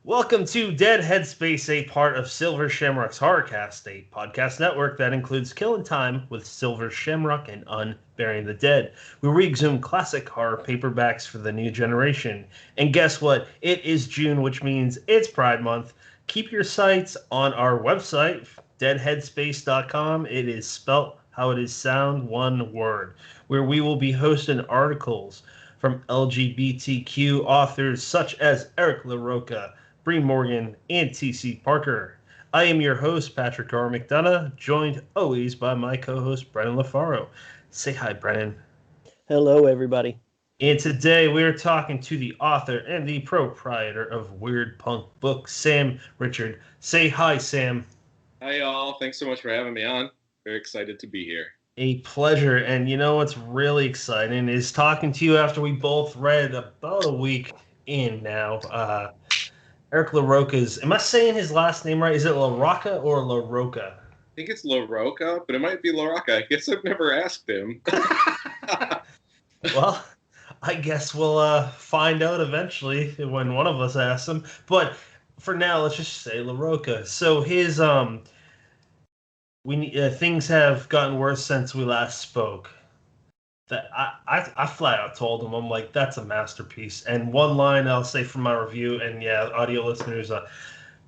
Welcome to Dead Headspace, a part of Silver Shamrock's Horrorcast, a podcast network that includes Killing Time with Silver Shamrock and Unburying the Dead. We re-exhume classic horror paperbacks for the new generation. And guess what? It is June, which means it's Pride Month. Keep your sights on our website, deadheadspace.com. It is spelt how it is sound, one word, where we will be hosting articles from LGBTQ authors such as Eric LaRocca, Bree Morgan, and T.C. Parker. I am your host, Patrick R. McDonough, joined always by my co-host, Brennan LaFaro. Say hi, Brennan. Hello, everybody. And today we are talking to the author and the proprietor of Weird Punk Books, Sam Richard. Say hi, Sam. Hi, y'all. Thanks so much for having me on. Very excited to be here. A pleasure. And you know what's really exciting is talking to you after we both read about a week in now. Eric LaRocca's. Am I saying his last name right? Is it LaRocca or LaRocca? I think it's LaRocca, but it might be LaRocca. I guess I've never asked him. Well, I guess we'll find out eventually when one of us asks him. But for now, let's just say LaRocca. So his things have gotten worse since we last spoke. That I flat out told him, I'm like, that's a masterpiece. And one line I'll say from my review, and yeah, audio listeners,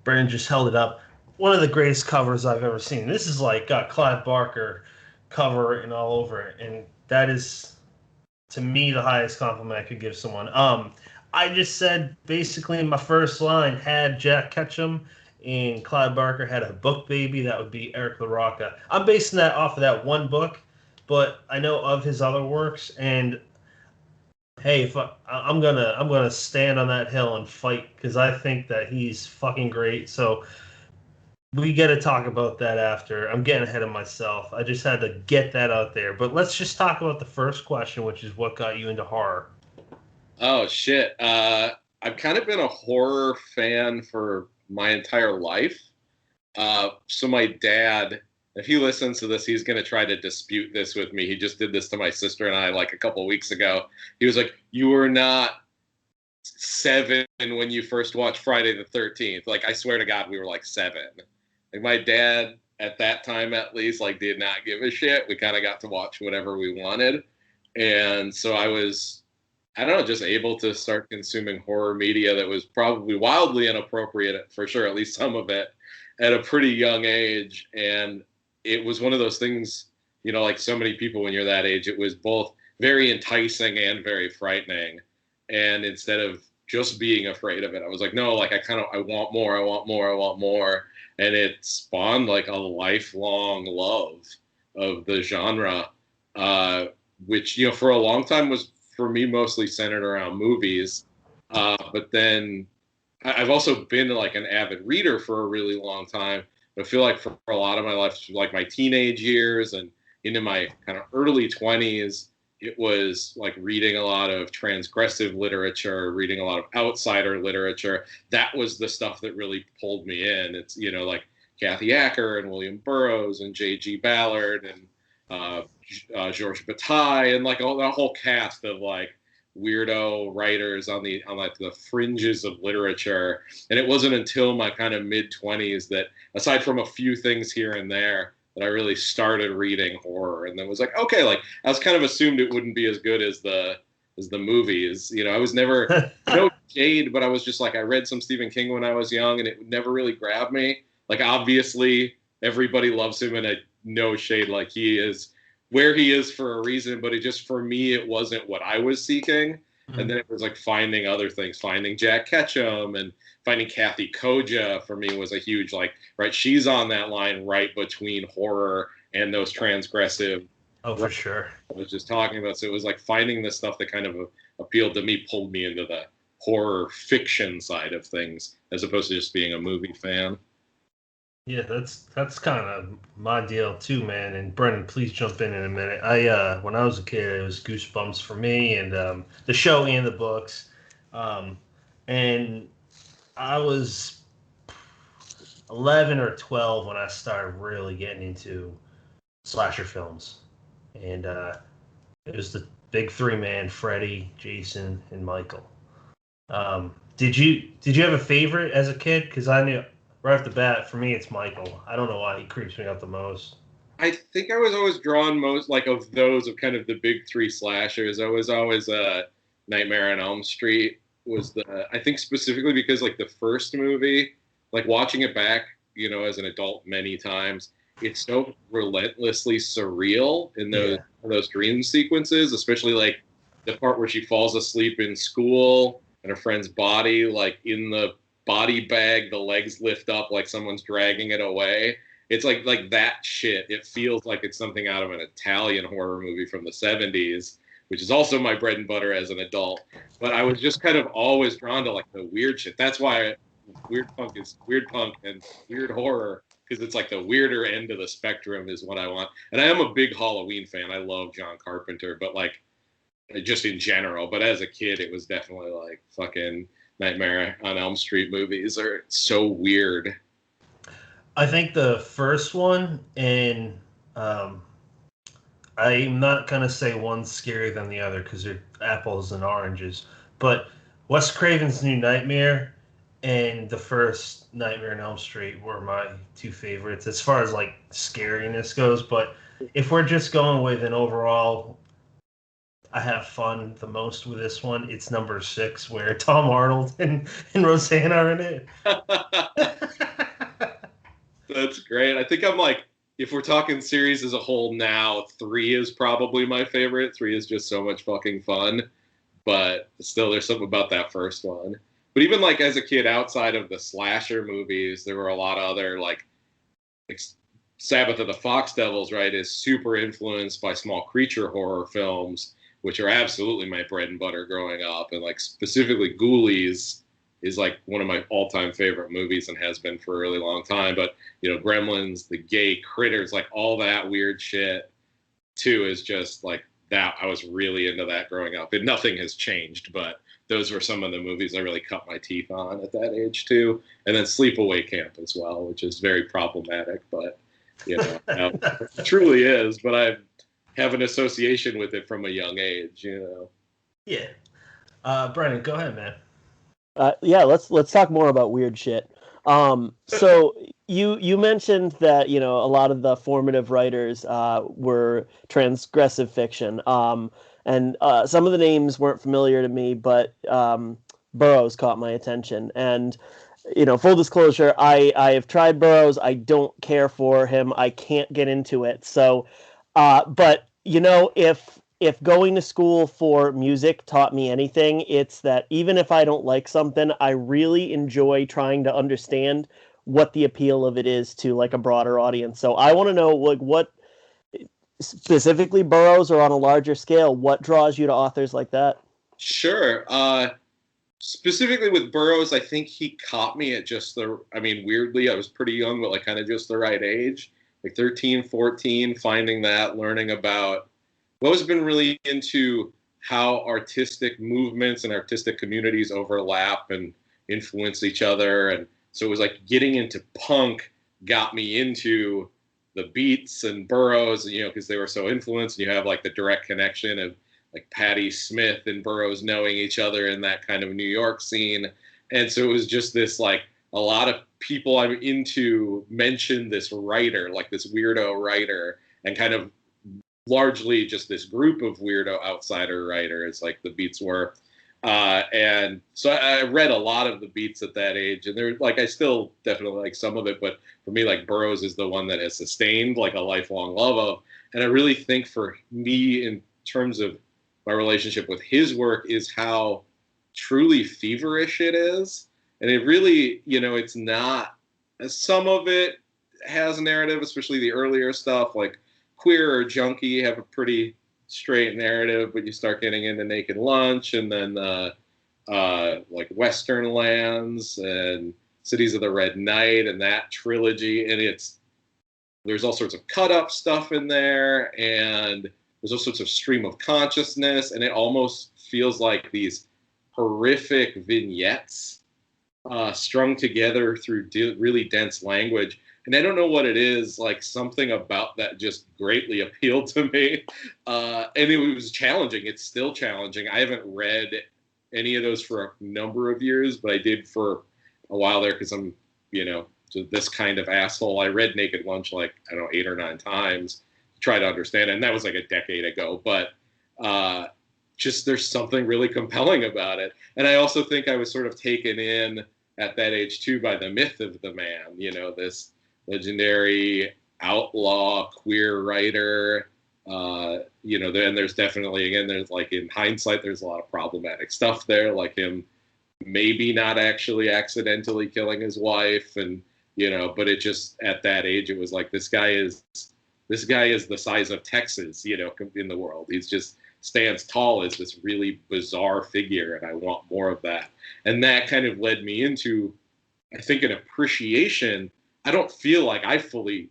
Brandon just held it up. One of the greatest covers I've ever seen. This is like got Clive Barker cover and all over it, and that is, to me, the highest compliment I could give someone. I just said basically in my first line, had Jack Ketchum and Clive Barker had a book baby, that would be Eric LaRocca. I'm basing that off of that one book, but I know of his other works, and hey, if I'm gonna stand on that hill and fight because I think that he's fucking great. So we got to talk about that after. I'm getting ahead of myself. I just had to get that out there. But let's just talk about the first question, which is what got you into horror. Oh, shit. I've kind of been a horror fan for my entire life. So my dad, if he listens to this, he's going to try to dispute this with me. He just did this to my sister and I like a couple weeks ago. He was like, you were not 7 when you first watched Friday the 13th. Like, I swear to God, we were like 7. Like, my dad, at that time at least, like, did not give a shit. We kind of got to watch whatever we wanted. And so I was, I don't know, just able to start consuming horror media that was probably wildly inappropriate, for sure, at least some of it, at a pretty young age. And it was one of those things, you know, like so many people when you're that age, it was both very enticing and very frightening. And instead of just being afraid of it, I was like, no, like I want more, I want more, I want more. And it spawned like a lifelong love of the genre, which, you know, for a long time was for me mostly centered around movies. But then I've also been like an avid reader for a really long time. I feel like for a lot of my life, like my teenage years and into my kind of early 20s, it was like reading a lot of transgressive literature, reading a lot of outsider literature. That was the stuff that really pulled me in. It's, you know, like Kathy Acker and William Burroughs and J.G. Ballard and Georges Bataille and like all that whole cast of like weirdo writers on like the fringes of literature. And it wasn't until my kind of mid-20s that, aside from a few things here and there, that I really started reading horror. And then was like, okay, like I was kind of assumed it wouldn't be as good as the movies. You know, I was never no shade, but I was just like, I read some Stephen King when I was young and it never really grabbed me. Like, obviously everybody loves him and I no shade, like he is where he is for a reason, but it just, for me, it wasn't what I was seeking. Mm-hmm. And then it was like finding other things, finding Jack Ketchum and finding Kathy Koja for me was a huge, like, right, she's on that line right between horror and those transgressive. Oh, for sure. I was just talking about. So it was like finding the stuff that kind of appealed to me, pulled me into the horror fiction side of things, as opposed to just being a movie fan. Yeah, that's kind of my deal too, man. And Brendan, please jump in a minute. I when I was a kid, it was Goosebumps for me, and the show and the books. And I was 11 or 12 when I started really getting into slasher films, and it was the big three-man: Freddy, Jason, and Michael. Did you have a favorite as a kid? Because I knew right off the bat, for me, it's Michael. I don't know why he creeps me out the most. I think I was always drawn most like of those of kind of the big three slashers. I was always Nightmare on Elm Street was the I think specifically because like the first movie, like watching it back, as an adult many times, it's so relentlessly surreal in those dream sequences, especially like the part where she falls asleep in school and her friend's body, like in the body bag, the legs lift up like someone's dragging it away. It's like that shit. It feels like it's something out of an Italian horror movie from the 70s, which is also my bread and butter as an adult. But I was just kind of always drawn to like the weird shit. That's why weird punk and weird horror, because it's like the weirder end of the spectrum is what I want. And I am a big Halloween fan. I love John Carpenter, but like just in general. But as a kid, it was definitely like fucking Nightmare on Elm Street movies are so weird. I think the first one, and I'm not going to say one's scarier than the other because they're apples and oranges, but Wes Craven's New Nightmare and the first Nightmare on Elm Street were my two favorites as far as like scariness goes. But if we're just going with an overall, I have fun the most with this one, it's number 6 where Tom Arnold and Roseanne are in it. That's great. I think I'm like, if we're talking series as a whole now, 3 is probably my favorite. 3 is just so much fucking fun. But still, there's something about that first one. But even like as a kid, outside of the slasher movies, there were a lot of other like Sabbath of the Fox Devils, right, is super influenced by small creature horror films, which are absolutely my bread and butter growing up. And like specifically Ghoulies is like one of my all-time favorite movies and has been for a really long time. But, Gremlins, the gay critters, like all that weird shit too is just like that. I was really into that growing up. And nothing has changed, but those were some of the movies I really cut my teeth on at that age too. And then Sleepaway Camp as well, which is very problematic, but it truly is. But I have an association with it from a young age, Yeah. Brennan, go ahead, man. Yeah, let's talk more about weird shit. So you mentioned that a lot of the formative writers were transgressive fiction, and some of the names weren't familiar to me, but Burroughs caught my attention. And full disclosure, I have tried Burroughs. I don't care for him. I can't get into it. So, but if going to school for music taught me anything, it's that even if I don't like something, I really enjoy trying to understand what the appeal of it is to like a broader audience. So I want to know like what specifically Burroughs or on a larger scale, what draws you to authors like that? Sure. Specifically with Burroughs, I think he caught me at weirdly, I was pretty young, but like kind of just the right age, like 13, 14, finding that, learning about I've always been really into how artistic movements and artistic communities overlap and influence each other. And so it was like getting into punk got me into the Beats and Burroughs, because they were so influenced. And you have like the direct connection of like Patti Smith and Burroughs knowing each other in that kind of New York scene. And so it was just this like a lot of people I'm into mentioned this writer, like this weirdo writer, and kind of largely just this group of weirdo outsider writers like the Beats were. And so I read a lot of the Beats at that age, and they're like, I still definitely like some of it, but for me, like Burroughs is the one that has sustained like a lifelong love of. And I really think for me, in terms of my relationship with his work, is how truly feverish it is. And it really, it's not, some of it has a narrative, especially the earlier stuff, like Queer or Junkie have a pretty straight narrative, but you start getting into Naked Lunch and then like Western Lands and Cities of the Red Night and that trilogy. And there's all sorts of cut up stuff in there, and there's all sorts of stream of consciousness, and it almost feels like these horrific vignettes strung together through really dense language. And I don't know what it is, like something about that just greatly appealed to me. And it was challenging. It's still challenging. I haven't read any of those for a number of years, but I did for a while there because I'm, this kind of asshole. I read Naked Lunch like, I don't know, 8 or 9 times to try to understand it. And that was like a decade ago. But just there's something really compelling about it. And I also think I was sort of taken in at that age too by the myth of the man, this legendary outlaw queer writer. Then there's definitely, again, there's like in hindsight, there's a lot of problematic stuff there, like him maybe not actually accidentally killing his wife. And, but it just, at that age, it was like, this guy is the size of Texas, in the world. He's just stands tall as this really bizarre figure. And I want more of that. And that kind of led me into, I think, an appreciation. I don't feel like I fully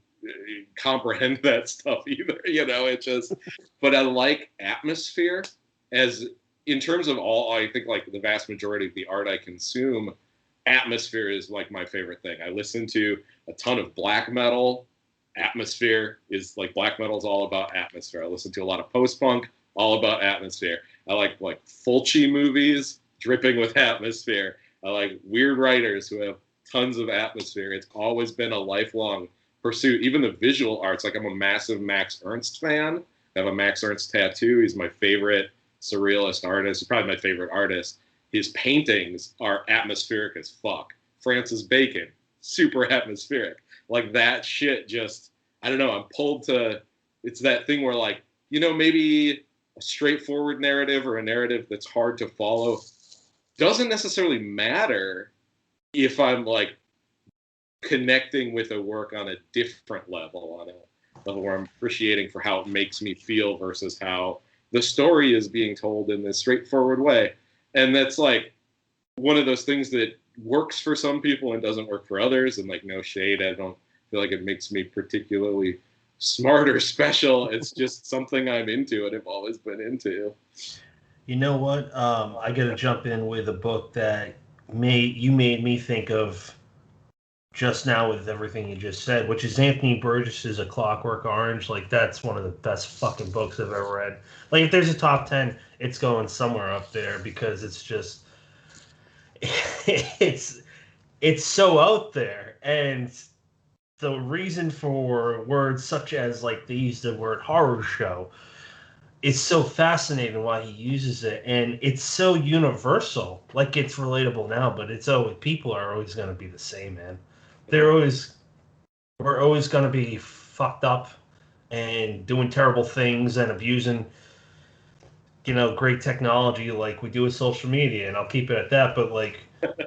comprehend that stuff either, it just, but I like atmosphere as in terms of all, I think like the vast majority of the art I consume, atmosphere is like my favorite thing. I listen to a ton of black metal. Atmosphere is like, black metal is all about atmosphere. I listen to a lot of post-punk, all about atmosphere. I like Fulci movies, dripping with atmosphere. I like weird writers who have tons of atmosphere. It's always been a lifelong pursuit. Even the visual arts, like I'm a massive Max Ernst fan. I have a Max Ernst tattoo. He's my favorite surrealist artist. He's probably my favorite artist. His paintings are atmospheric as fuck. Francis Bacon, super atmospheric. Like that shit just, I don't know, I'm pulled to, it's that thing where like, maybe a straightforward narrative or a narrative that's hard to follow doesn't necessarily matter if I'm like connecting with a work on a different level, on a level where I'm appreciating for how it makes me feel versus how the story is being told in this straightforward way. And that's like one of those things that works for some people and doesn't work for others. And like, no shade, I don't feel like it makes me particularly smart or special. It's just something I'm into and have always been into. You know what? I got to jump in with a book that made me think of just now with everything you just said, which is Anthony Burgess's A Clockwork Orange. Like, that's one of the best fucking books I've ever read. Like, if there's a top 10, it's going somewhere up there because it's just, it's so out there. And the reason for words such as, like, they use the word horror show, it's so fascinating why he uses it, and it's so universal. Like, it's relatable now, but it's always, people are always going to be the same, man. We're always going to be fucked up and doing terrible things and abusing, great technology like we do with social media, and I'll keep it at that. But like,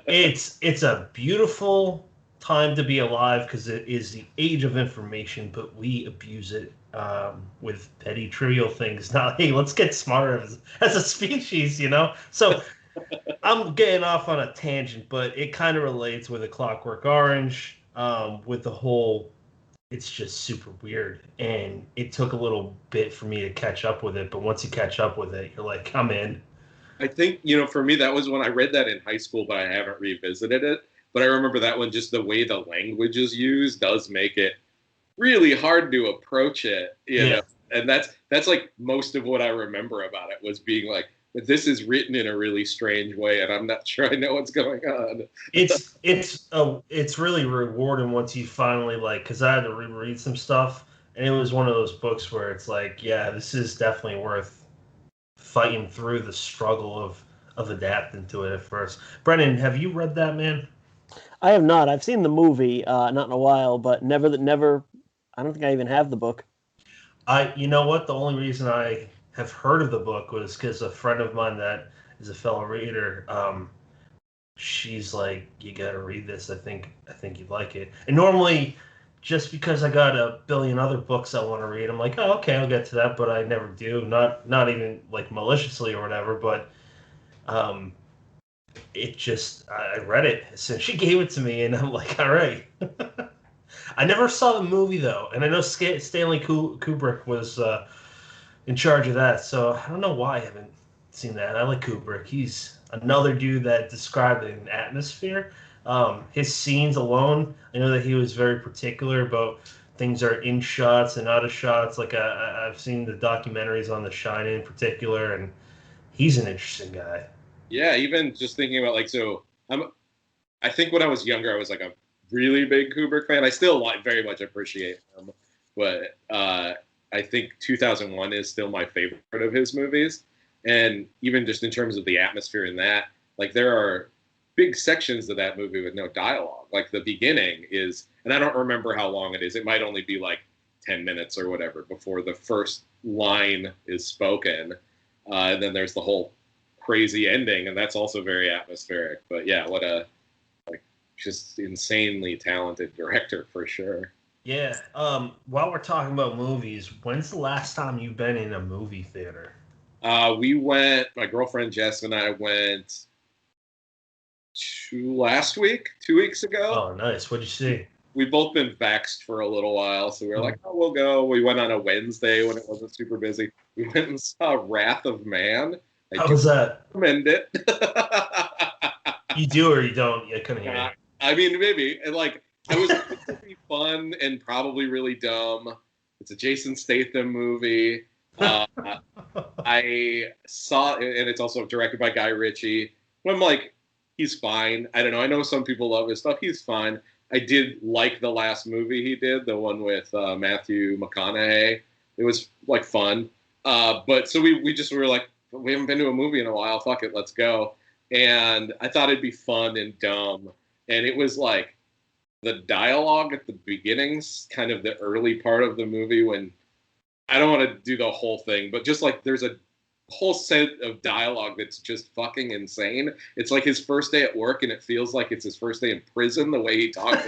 it's a beautiful time to be alive because it is the age of information, but we abuse it with petty, trivial things. Not, hey, let's get smarter as a species, So I'm getting off on a tangent, but it kind of relates with A Clockwork Orange, with the whole, it's just super weird. And it took a little bit for me to catch up with it, but once you catch up with it, you're like, I'm in. I think, for me, that was when I read that in high school, but I haven't revisited it. But I remember that one, just the way the language is used does make it really hard to approach it, know. And that's like most of what I remember about it was being like, this is written in a really strange way, and I'm not sure I know what's going on. It's really rewarding once you finally because I had to reread some stuff, and it was one of those books where it's like, yeah, this is definitely worth fighting through the struggle of adapting to it at first. Brennan, have you read that, man? I have not. I've seen the movie, not in a while, but never. I don't think I even have the book. You know what? The only reason I have heard of the book was because a friend of mine that is a fellow reader, she's like, you gotta read this. I think you'd like it. And normally, just because I got a billion other books I want to read, I'm like, oh, okay, I'll get to that, but I never do. Not even like maliciously or whatever, but it just, I read it since she gave it to me, and I'm like, all right. I never saw the movie though, and I know Stanley Kubrick was in charge of that, so I don't know why I haven't seen that. I like Kubrick. He's another dude that described an atmosphere. His scenes alone, I know that he was very particular about things are in shots and out of shots. Like I've seen the documentaries on The Shining in particular, and he's an interesting guy. Yeah, even just thinking about like I think when I was younger I was like a really big Kubrick fan. I still very much appreciate him, but I think 2001 is still my favorite of his movies. And even just in terms of the atmosphere in that, like there are big sections of that movie with no dialogue. Like the beginning is, and I don't remember how long it is. It might only be like 10 minutes or whatever before the first line is spoken. And then there's the whole crazy ending, and that's also very atmospheric. But yeah, what a like just insanely talented director for sure. Yeah. While we're talking about movies, when's the last time you've been in a movie theater? We went. My girlfriend Jess and I went last week, 2 weeks ago. Oh, nice. What'd you see? We've both been vaxxed for a little while, so we were like, oh, we'll go. We went on a Wednesday when it wasn't super busy. We went and saw Wrath of Man. I How do was that? recommend it. You do or you don't? I couldn't hear you. I mean, maybe. And like, I was thinking it would be fun and probably really dumb. It's a Jason Statham movie. I saw it, and it's also directed by Guy Ritchie. And I'm like, he's fine. I don't know. I know some people love his stuff. He's fine. I did like the last movie he did, the one with Matthew McConaughey. It was like fun. But so we just were like, we haven't been to a movie in a while. Fuck it, let's go. And I thought it'd be fun and dumb. And it was like the dialogue at the beginnings, kind of the early part of the movie when I don't want to do the whole thing, but just like there's a whole set of dialogue that's just fucking insane. It's like his first day at work, and it feels like it's his first day in prison. The way he talks,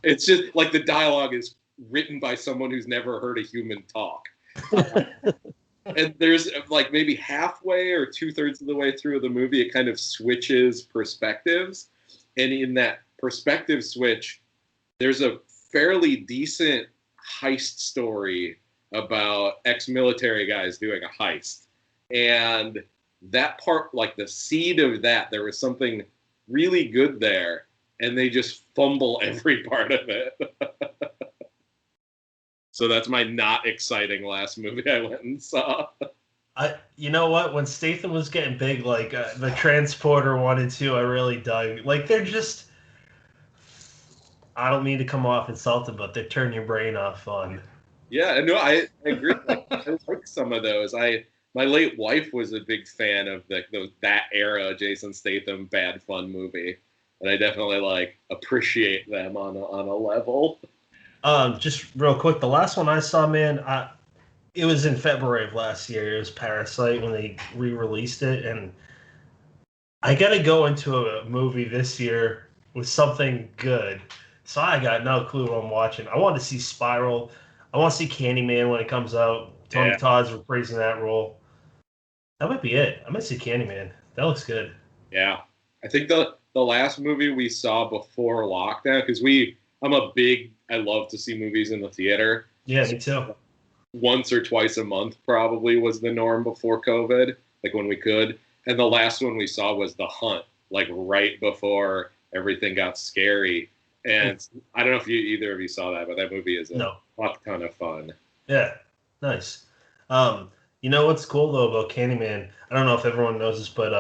it's just like the dialogue is written by someone who's never heard a human talk. And there's like maybe halfway or 2/3 of the way through the movie, it kind of switches perspectives, and in that perspective switch, there's a fairly decent heist story about ex-military guys doing a heist. And that part, like the seed of that, there was something really good there, and they just fumble every part of it. So that's my not exciting last movie I went and saw. You know what? When Statham was getting big, like the Transporter 1 and 2, I really dug. Like they're just, I don't mean to come off insulted, but they turn your brain off on. Yeah, no, I agree. Like, I like some of those. My late wife was a big fan of that era Jason Statham bad fun movie, and I definitely like appreciate them on a level. Just real quick, the last one I saw, man, it was in February of last year. It was Parasite when they re-released it, and I got to go into a movie this year with something good. So I got no clue what I'm watching. I want to see Spiral. I want to see Candyman when it comes out. Tony Todd's reprising that role. That might be it. I might see Candyman. That looks good. Yeah, I think the last movie we saw before lockdown, because I love to see movies in the theater. Yeah, me too. Once or twice a month probably was the norm before COVID, like when we could. And the last one we saw was The Hunt, like right before everything got scary. And I don't know if either of you saw that, but that movie is a fuck ton of fun. Yeah, nice. You know what's cool though about Candyman? I don't know if everyone knows this, but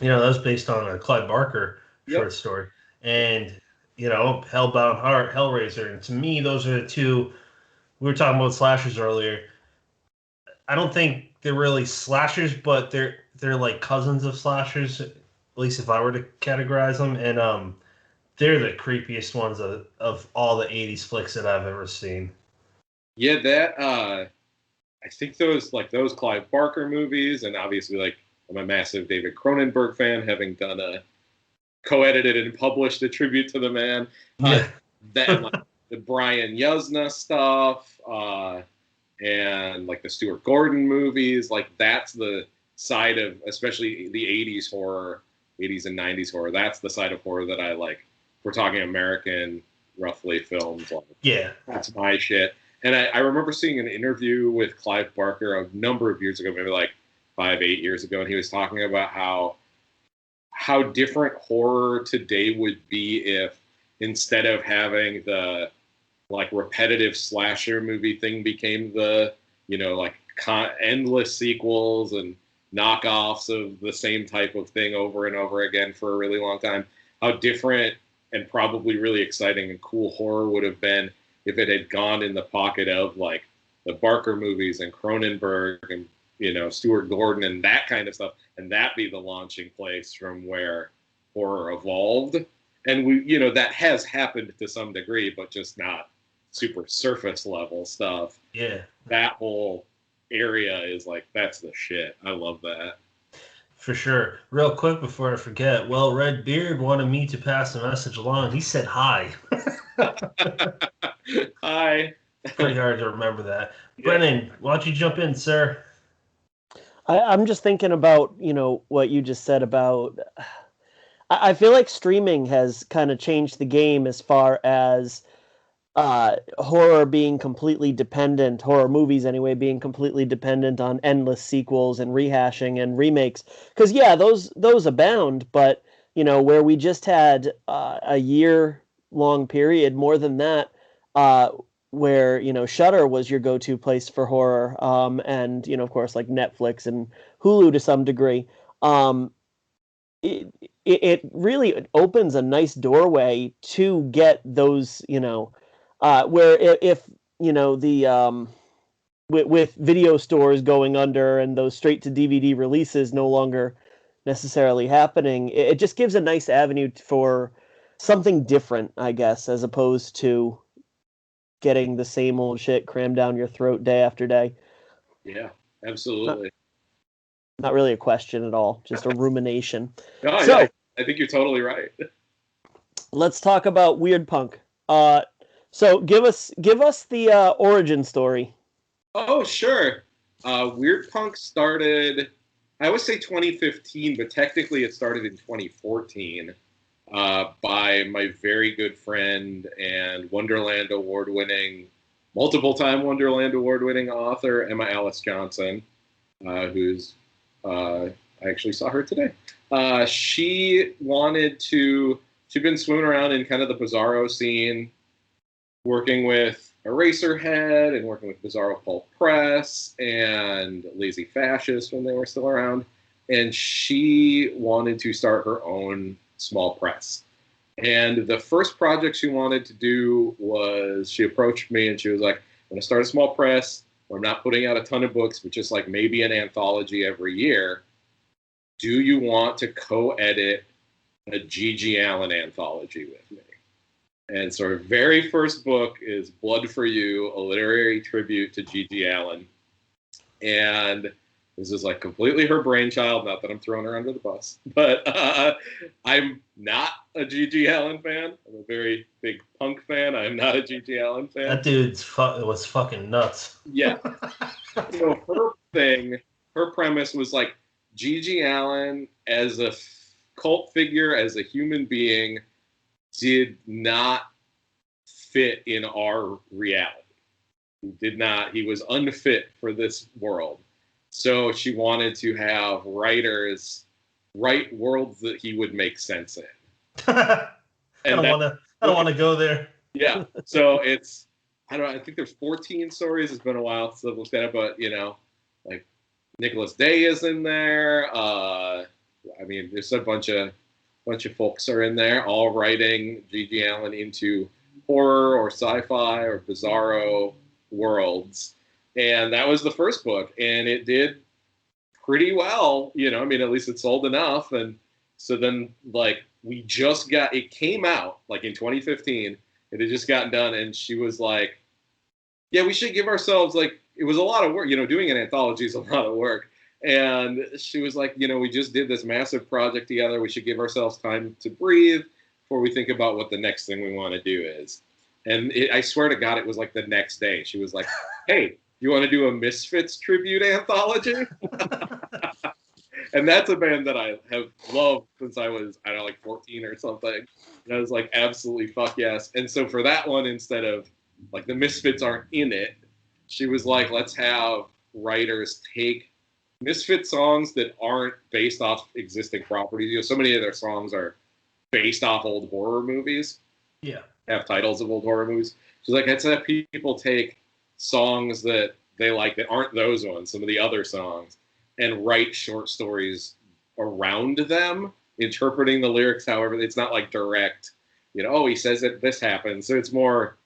that was based on a Clive Barker short story, and Hellbound Heart, Hellraiser, and to me those are the two. We were talking about slashers earlier. I don't think they're really slashers, but they're like cousins of slashers, at least if I were to categorize them, and they're the creepiest ones of all the 80s flicks that I've ever seen. Yeah, that I think those Clive Barker movies, and obviously like I'm a massive David Cronenberg fan, having done a co-edited and published a tribute to the man. That like, the Brian Yuzna stuff, and like the Stuart Gordon movies, like that's the side of, especially the 80s horror, 80s and 90s horror. That's the side of horror that I like. We're talking American, roughly films. Like, yeah, that's my shit. And I remember seeing an interview with Clive Barker a number of years ago, maybe like 5-8 years ago, and he was talking about how different horror today would be if instead of having the like repetitive slasher movie thing became the like endless sequels and knockoffs of the same type of thing over and over again for a really long time. How different and probably really exciting and cool horror would have been if it had gone in the pocket of like the Barker movies and Cronenberg and, you know, Stuart Gordon and that kind of stuff, and that be the launching place from where horror evolved. And we, you know, that has happened to some degree, but just not super surface level stuff. Yeah. That whole area is like, that's the shit. I love that. For sure. Real quick before I forget, well, Red Beard wanted me to pass a message along. He said hi. Hi. Pretty hard to remember that. Yeah. Brennan, why don't you jump in, sir? I'm just thinking about, you know, what you just said about. I feel like streaming has kind of changed the game as far as horror being completely dependent, horror movies anyway, being completely dependent on endless sequels and rehashing and remakes. Because yeah, those abound, but you know, where we just had a year-long period, more than that, where you know Shudder was your go-to place for horror, and you know, of course, like Netflix and Hulu to some degree. It really opens a nice doorway to get those, you know, where if you know the with video stores going under and those straight to DVD releases no longer necessarily happening, it just gives a nice avenue for something different, I guess, as opposed to getting the same old shit crammed down your throat day after day. Yeah, absolutely. Not really a question at all, just a rumination. No, So, I think you're totally right. let's talk about Weird Punk. So give us the origin story. Oh, sure. Weird Punk started, I always say 2015, but technically it started in 2014 by my very good friend and Wonderland Award-winning, multiple-time Wonderland Award-winning author, Emma Alice Johnson, who's, I actually saw her today. She'd been swimming around in kind of the Bizarro scene, working with Eraserhead and working with Bizarro Pulp Press and Lazy Fascist when they were still around. And she wanted to start her own small press. And the first project she wanted to do was, she approached me and she was like, I'm going to start a small press where I'm not putting out a ton of books, but just like maybe an anthology every year. Do you want to co-edit a G.G. Allen anthology with me? And so her very first book is Blood for You, a literary tribute to G.G. Allen. And this is like completely her brainchild, not that I'm throwing her under the bus, but I'm not a G.G. Allen fan. I'm a very big punk fan. I'm not a G.G. Allen fan. That dude was fucking nuts. Yeah. So her premise was like G.G. Allen as a cult figure, as a human being, did not fit in our reality. He was unfit for this world. So she wanted to have writers write worlds that he would make sense in. I don't want to go there. Yeah. So I think there's 14 stories. It's been a while since I've looked at it, but you know, like Nicholas Day is in there. I mean, there's a bunch of folks are in there, all writing G.G. Allen into horror or sci-fi or bizarro worlds. And that was the first book, and it did pretty well. You know, I mean, at least it sold enough. And so then, like, it came out like in 2015. It had just gotten done, and she was like, "Yeah, we should give ourselves like." It was a lot of work. You know, doing an anthology is a lot of work. And she was like, you know, we just did this massive project together. We should give ourselves time to breathe before we think about what the next thing we want to do is. And I swear to God, it was like the next day. She was like, hey, you want to do a Misfits tribute anthology? And that's a band that I have loved since I was, I don't know, like 14 or something. And I was like, absolutely fuck yes. And so for that one, instead of like the Misfits aren't in it, she was like, let's have writers take Misfit songs that aren't based off existing properties. You know, so many of their songs are based off old horror movies. Yeah. Have titles of old horror movies. She's like, let's have people take songs that they like that aren't those ones, some of the other songs, and write short stories around them, interpreting the lyrics. However, it's not like direct, oh, he says that this happens. So it's more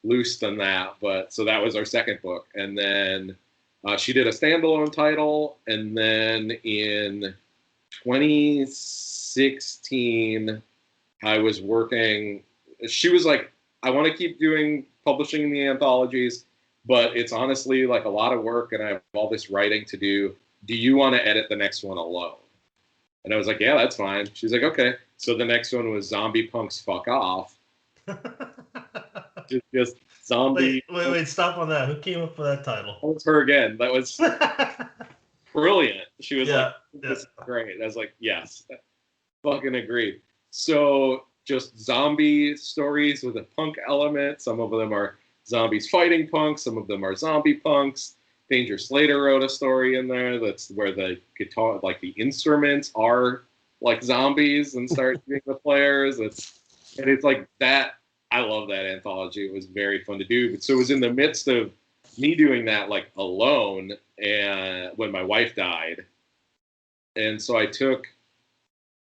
loose than that. But so that was our second book. And then she did a standalone title. And then in 2016, I was working. She was like, I want to keep doing publishing the anthologies, but it's honestly like a lot of work and I have all this writing to do. Do you want to edit the next one alone? And I was like, yeah, that's fine. She's like, okay. So the next one was Zombie Punks Fuck Off. just zombie. Wait, stop on that. Who came up with that title? That was her again. That was brilliant. She was like, this is great. I was like, yes, fucking agreed. So just zombie stories with a punk element. Some of them are zombies fighting punks. Some of them are zombie punks. Danger Slater wrote a story in there that's where the guitar, like the instruments are like zombies and start shooting the players. And it's like that. I love that anthology. It was very fun to do. But so it was in the midst of me doing that like alone and when my wife died. And so I took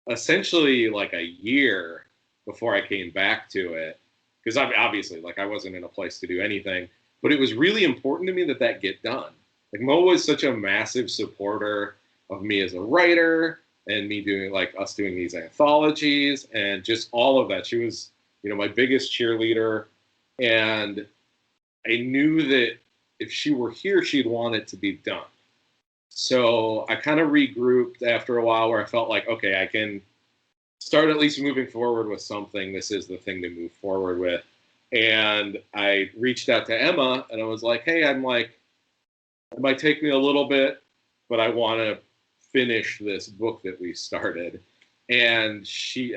essentially like a year before I came back to it. Because obviously, like I wasn't in a place to do anything. But it was really important to me that get done. Like Mo was such a massive supporter of me as a writer and me doing like us doing these anthologies and just all of that. She was, my biggest cheerleader. And I knew that if she were here, she'd want it to be done. So I kind of regrouped after a while where I felt like, okay, I can start at least moving forward with something. This is the thing to move forward with. And I reached out to Emma and I was like, hey, it might take me a little bit, but I want to finish this book that we started. And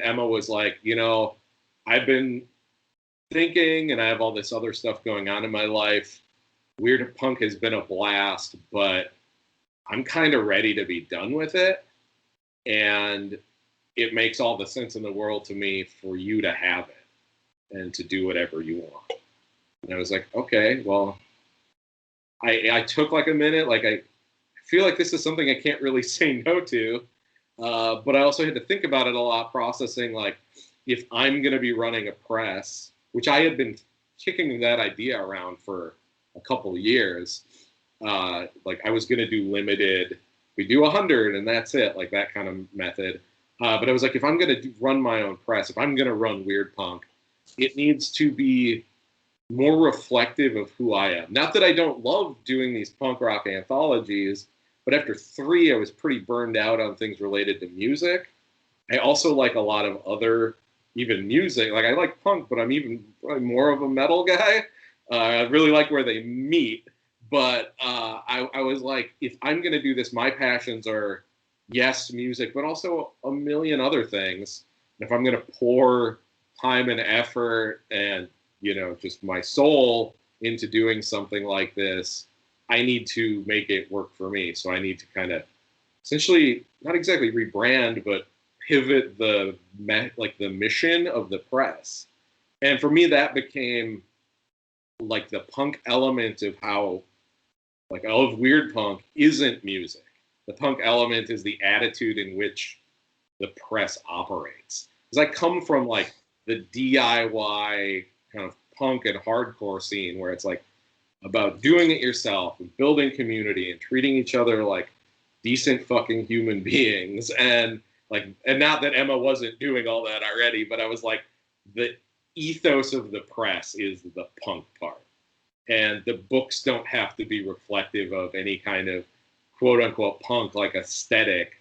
Emma was like, I've been thinking and I have all this other stuff going on in my life. Weird Punk has been a blast, but I'm kind of ready to be done with it. And it makes all the sense in the world to me for you to have it and to do whatever you want. And I was like, okay, well, I took like a minute. Like, I feel like this is something I can't really say no to. But I also had to think about it a lot, processing like, if I'm going to be running a press, which I had been kicking that idea around for a couple of years, like I was going to do limited, we do 100 and that's it, like that kind of method. But I was like, if I'm going to run my own press, if I'm going to run Weird Punk, it needs to be more reflective of who I am. Not that I don't love doing these punk rock anthologies, but after 3, I was pretty burned out on things related to music. I also like a lot of other, even music. Like I like punk, but I'm even probably more of a metal guy. I really like where they meet. But I was like, if I'm going to do this, my passions are, yes, music, but also a million other things. And if I'm going to pour time and effort and, just my soul into doing something like this, I need to make it work for me. So I need to kind of essentially, not exactly rebrand, but pivot the mission of the press. And for me, that became like the punk element of how, like, of Weird Punk isn't music. The punk element is the attitude in which the press operates. Because I come from like the DIY kind of punk and hardcore scene where it's like about doing it yourself and building community and treating each other like decent fucking human beings. And not that Emma wasn't doing all that already, but I was like, the ethos of the press is the punk part. And the books don't have to be reflective of any kind of quote unquote punk like aesthetic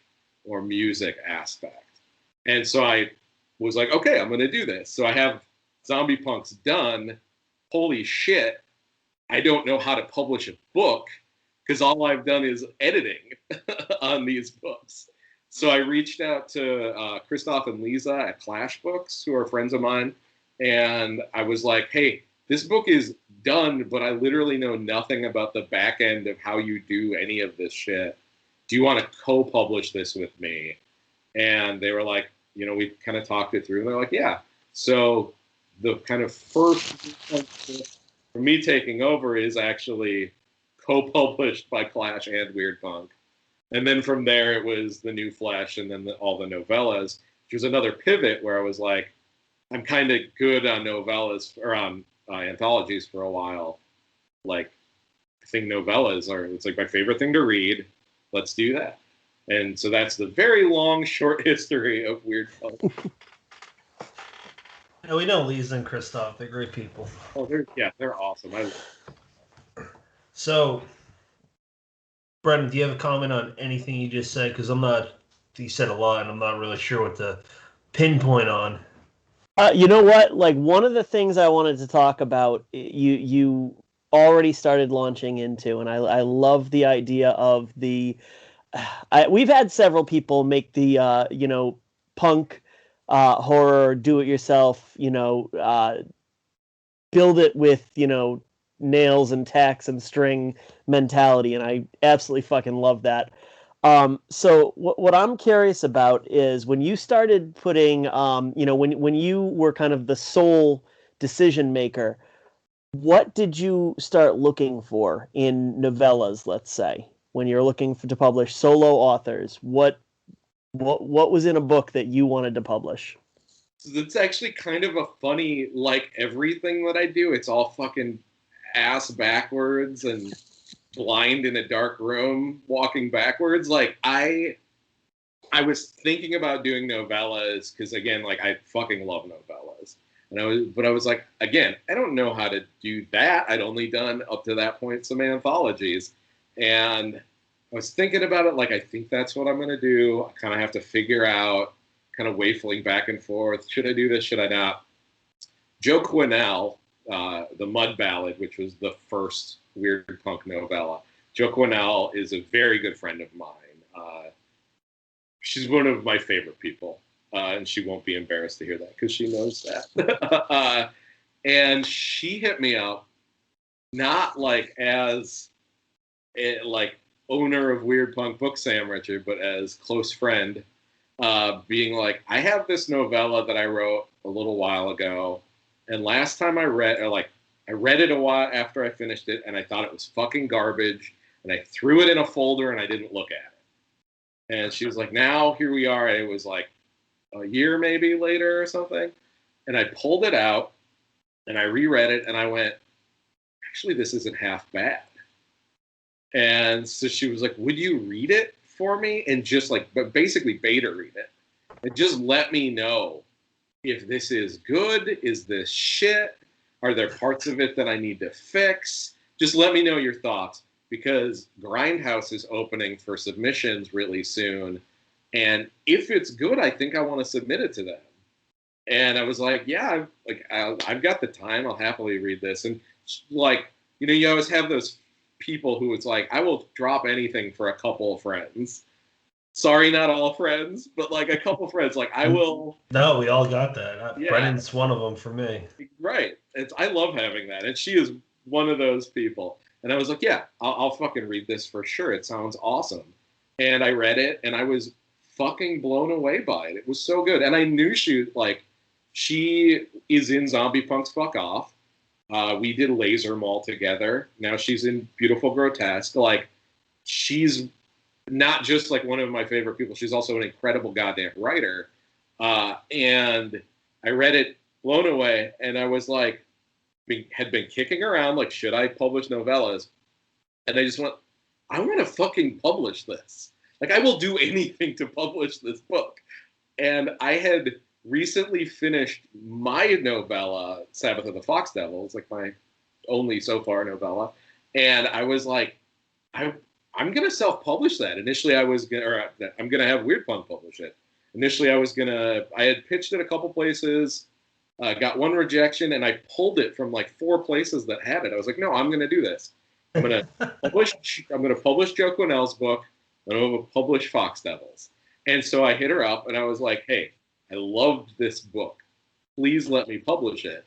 or music aspect. And so I was like, okay, I'm going to do this. So I have Zombie Punks done. Holy shit. I don't know how to publish a book because all I've done is editing on these books. So I reached out to Christoph and Lisa at Clash Books, who are friends of mine. And I was like, hey, this book is done, but I literally know nothing about the back end of how you do any of this shit. Do you want to co-publish this with me? And they were like, we kind of talked it through. And they're like, yeah. So the kind of first for me taking over is actually co-published by Clash and Weird Punk. And then from there, it was the New Flesh, and then all the novellas, which was another pivot where I was like, I'm kind of good on novellas or on anthologies for a while. Like, I think novellas it's like my favorite thing to read. Let's do that. And so that's the very long, short history of Weird Punk. Yeah, we know Lisa and Christoph. They're great people. Oh, they're awesome. So, Brendan, do you have a comment on anything you just said? Because you said a lot, and I'm not really sure what to pinpoint on. You know what? Like, one of the things I wanted to talk about, you already started launching into, and I love the idea of we've had several people make the punk horror do it yourself, build it with nails and tacks and string mentality, and I absolutely fucking love that. So what I'm curious about is when you started putting, when you were kind of the sole decision maker, what did you start looking for in novellas, let's say, when you're looking to publish solo authors? What was in a book that you wanted to publish? It's actually kind of a funny, like everything that I do, it's all fucking ass backwards and blind in a dark room walking backwards. Like I was thinking about doing novellas because again, like I fucking love novellas. But I was like, again, I don't know how to do that. I'd only done up to that point some anthologies. And I was thinking about it like, I think that's what I'm going to do. I kind of have to figure out, kind of waffling back and forth. Should I do this? Should I not? Joe Quinnell, the Mud Ballad, which was the first Weird Punk novella. Joe Quinnell is a very good friend of mine. She's one of my favorite people. And she won't be embarrassed to hear that because she knows that. And she hit me up, not like as like owner of Weird Punk Book Sam Richard, but as close friend, being like, I have this novella that I wrote a little while ago, and last time I read it a while after I finished it, and I thought it was fucking garbage, and I threw it in a folder and I didn't look at it. And she was like, now here we are, and it was like a year maybe later or something, and I pulled it out and I reread it and I went, actually this isn't half bad. And so she was like, would you read it for me? And just like, but basically beta read it and just let me know if this is good, is this shit, are there parts of it that I need to fix? Just let me know your thoughts, because Grindhouse is opening for submissions really soon. And if it's good, I think I want to submit it to them. And I was like, yeah, I've got the time. I'll happily read this. And like, you always have those people who it's like, I will drop anything for a couple of friends. Sorry, not all friends, but like a couple of friends. Like I will. No, we all got that. Yeah. Brendan's one of them for me. Right. I love having that. And she is one of those people. And I was like, yeah, I'll fucking read this for sure. It sounds awesome. And I read it and I was fucking blown away by it. It was so good. And I knew she is in Zombie Punk's Fuck Off. We did Laser Mall together. Now she's in Beautiful Grotesque. Like, she's not just like one of my favorite people. She's also an incredible goddamn writer. And I read it, blown away. And I was like, had been kicking around, like, should I publish novellas? And I just went, I want to fucking publish this. Like, I will do anything to publish this book. And I had recently finished my novella, Sabbath of the Fox Devils, like my only so far novella. And I was like, I'm going to self-publish that. Initially, I'm going to have Weird Punk publish it. Initially, I had pitched it a couple places, got one rejection, and I pulled it from like 4 places that had it. I was like, no, I'm going to do this. I'm going to publish Joe Quinnell's book. I'm going to publish Fox Devils. And so I hit her up and I was like, hey, I loved this book. Please let me publish it.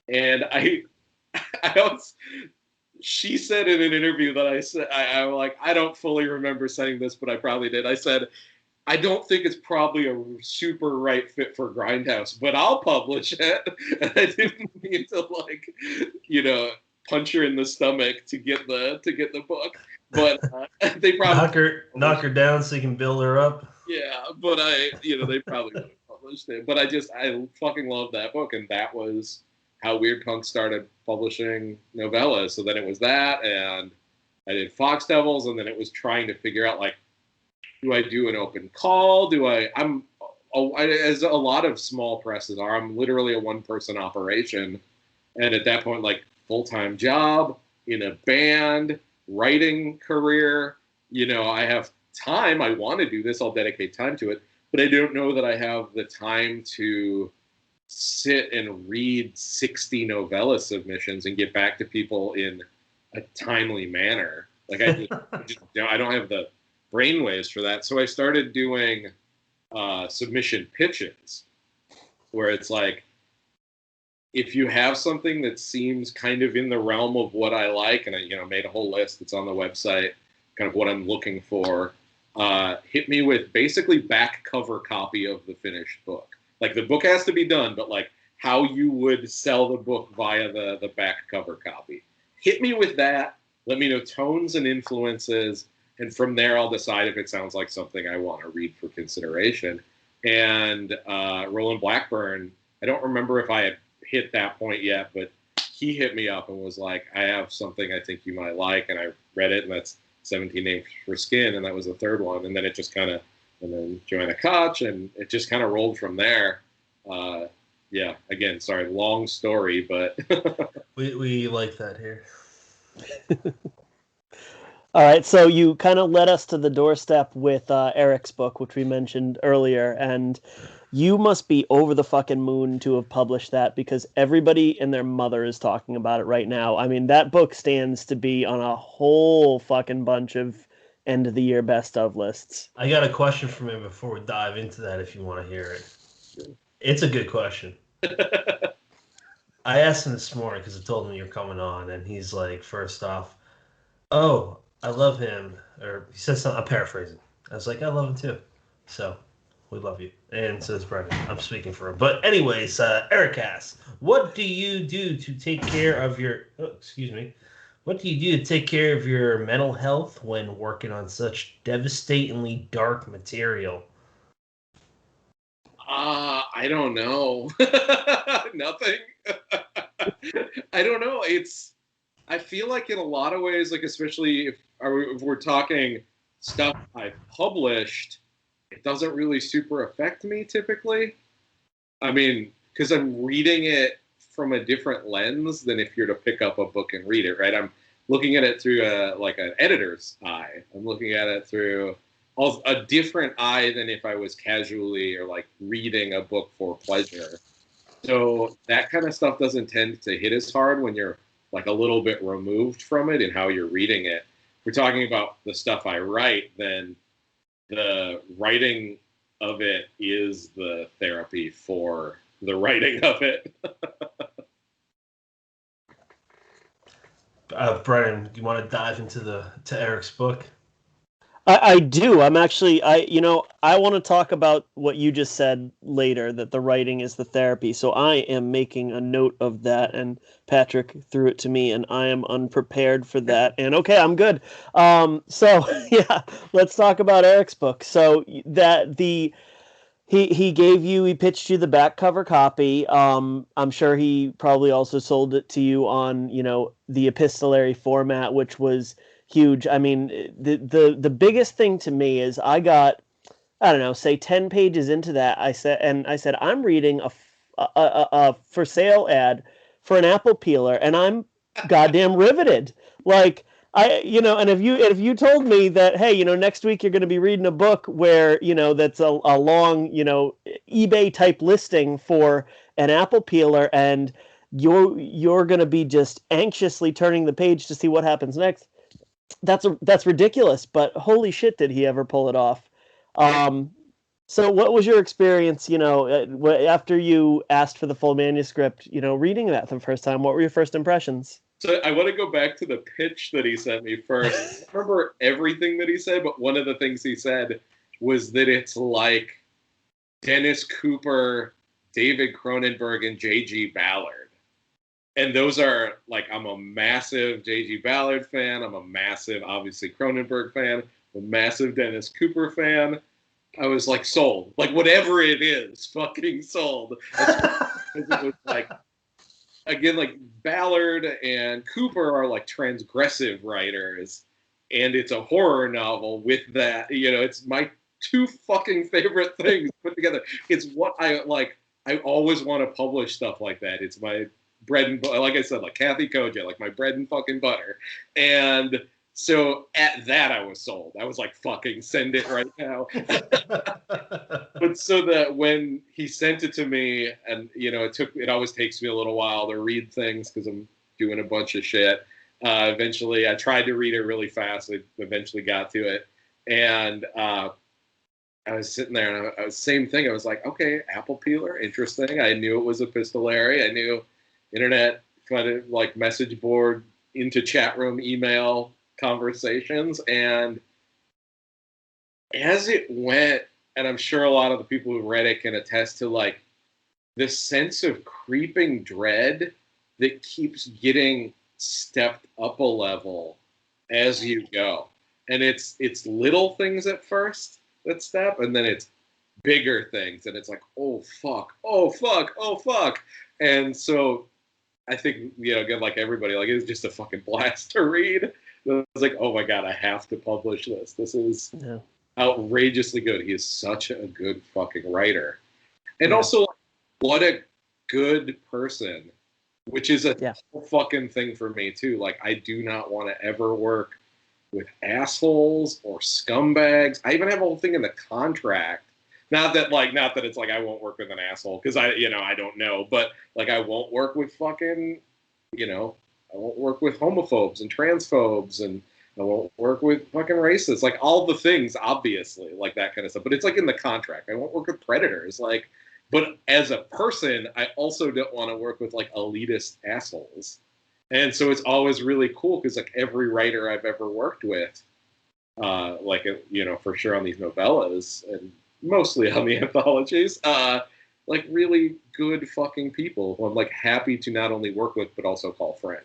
And she said in an interview that I said, I'm like, I don't fully remember saying this, but I probably did. I said, I don't think it's probably a super right fit for Grindhouse, but I'll publish it. And I didn't mean to punch her in the stomach to get the book. But they probably knock her down so you can build her up. Yeah, but they probably would have published it. But I fucking love that book, and that was how Weird Punk started publishing novellas. So then it was that, and I did Fox Devils, and then it was trying to figure out, like, do I do an open call? As a lot of small presses are, I'm literally a one-person operation. And at that point, like, full-time job, in a band, writing career, I have time. I want to do this. I'll dedicate time to it. But I don't know that I have the time to sit and read 60 novella submissions and get back to people in a timely manner. Like, I don't have the brainwaves for that. So I started doing submission pitches, where it's like, if you have something that seems kind of in the realm of what I like, and I made a whole list that's on the website, kind of what I'm looking for, hit me with basically back cover copy of the finished book. Like, the book has to be done, but like how you would sell the book via the back cover copy. Hit me with that. Let me know tones and influences, and from there I'll decide if it sounds like something I want to read for consideration. And Roland Blackburn, I don't remember if I had hit that point yet, but he hit me up and was like, I have something I think you might like, and I read it, and that's 17 Names for Skin, and that was the third one, and then it just kind of, and then Joanna Koch, and it just kind of rolled from there. Yeah, again, sorry, long story, but we like that here. All right, so you kind of led us to the doorstep with Eric's book, which we mentioned earlier, and you must be over the fucking moon to have published that, because everybody and their mother is talking about it right now. I mean, that book stands to be on a whole fucking bunch of end of the year best of lists. I got a question for him before we dive into that, if you want to hear it. It's a good question. I asked him this morning because I told him you're coming on, and he's like, first off, oh, I love him. Or he says something, I'm paraphrasing. I was like, I love him too. So, we love you. And so does Brendan. I'm speaking for him. But anyways, Eric asks, what do you do to take care of your... Oh, excuse me. What do you do to take care of your mental health when working on such devastatingly dark material? I don't know. Nothing. I don't know. I feel like in a lot of ways, like, especially if we're talking stuff I've published, it doesn't really super affect me typically. I mean, because I'm reading it from a different lens than if you're to pick up a book and read it, right? I'm looking at it through an editor's eye. I'm looking at it through a different eye than if I was casually or like reading a book for pleasure. So that kind of stuff doesn't tend to hit as hard when you're like a little bit removed from it and how you're reading it. If we're talking about the stuff I write, then the writing of it is the therapy for the writing of it. Brennan, do you want to dive into Eric's book? I do. I'm actually, I want to talk about what you just said later, that the writing is the therapy. So I am making a note of that, and Patrick threw it to me, and I am unprepared for that. And okay, I'm good. So yeah, let's talk about Eric's book. So he pitched you the back cover copy. I'm sure he probably also sold it to you on, the epistolary format, which was huge. I mean, the biggest thing to me is I got, I don't know, say 10 pages into that. I said, I'm reading a for sale ad for an apple peeler, and I'm goddamn riveted. Like, and if you told me that, hey, next week you're going to be reading a book where, that's a long, eBay type listing for an apple peeler, and you're going to be just anxiously turning the page to see what happens next. That's ridiculous, but holy shit, did he ever pull it off? So what was your experience, after you asked for the full manuscript, reading that for the first time? What were your first impressions? So I want to go back to the pitch that he sent me first. I don't remember everything that he said, but one of the things he said was that it's like Dennis Cooper, David Cronenberg, and J.G. Ballard. And those are like, I'm a massive J.G. Ballard fan. I'm a massive, obviously, Cronenberg fan. I'm a massive Dennis Cooper fan. I was like sold. Like whatever it is, fucking sold. It was like, again, like Ballard and Cooper are like transgressive writers, and it's a horror novel with that. It's my two fucking favorite things put together. It's what I like. I always want to publish stuff like that. It's my bread and butter. Like I said, like Kathy Koja, like my bread and fucking butter. And so at that, I was sold. I was like, fucking send it right now. But so that when he sent it to me, and it always takes me a little while to read things because I'm doing a bunch of shit. Eventually, I tried to read it really fast. I eventually got to it, and I was sitting there, and I was same thing. I was like, okay, apple peeler, interesting. I knew it was epistolary. I knew internet kind of like message board into chat room email conversations, and as it went. And I'm sure a lot of the people who read it can attest to like this sense of creeping dread that keeps getting stepped up a level as you go. And it's little things at first that step, and then it's bigger things, and it's like, oh fuck, oh fuck, oh fuck. And so I think, again, like everybody, like it was just a fucking blast to read. I was like, oh my God, I have to publish this. This is outrageously good. He is such a good fucking writer. And also, what a good person, which is a whole fucking thing for me too. Like, I do not want to ever work with assholes or scumbags. I even have a whole thing in the contract. Not that it's like I won't work with an asshole, because I don't know, but like I won't work with fucking, I won't work with homophobes and transphobes, and I won't work with fucking racists, like all the things, obviously, like that kind of stuff. But it's like in the contract. I won't work with predators, like. But as a person, I also don't want to work with like elitist assholes. And so it's always really cool because like every writer I've ever worked with, like for sure on these novellas and mostly on the anthologies, like really good fucking people who I'm like happy to not only work with but also call friend.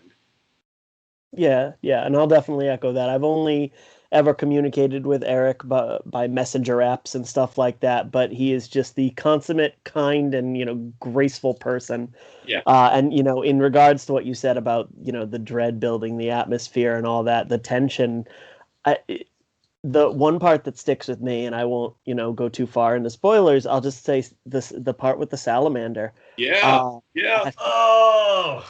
Yeah, and I'll definitely echo that. I've only ever communicated with Eric by messenger apps and stuff like that, but he is just the consummate, kind, and graceful person. Yeah. And in regards to what you said about the dread building, the atmosphere, and all that, the tension. The one part that sticks with me, and I won't go too far into spoilers. I'll just say the part with the salamander. Yeah.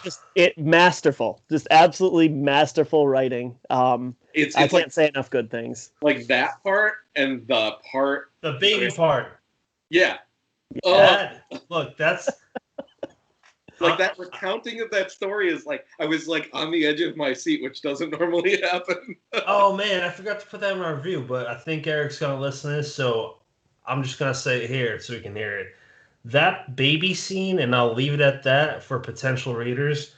Just masterful, just absolutely masterful writing. I can't say enough good things. Like that part and the baby part. Yeah. Look, that's like that recounting of that story is like I was like on the edge of my seat, which doesn't normally happen. Oh man, I forgot to put that in my review, but I think Eric's gonna listen to this, so I'm just gonna say it here so we can hear it. That baby scene, and I'll leave it at that for potential readers.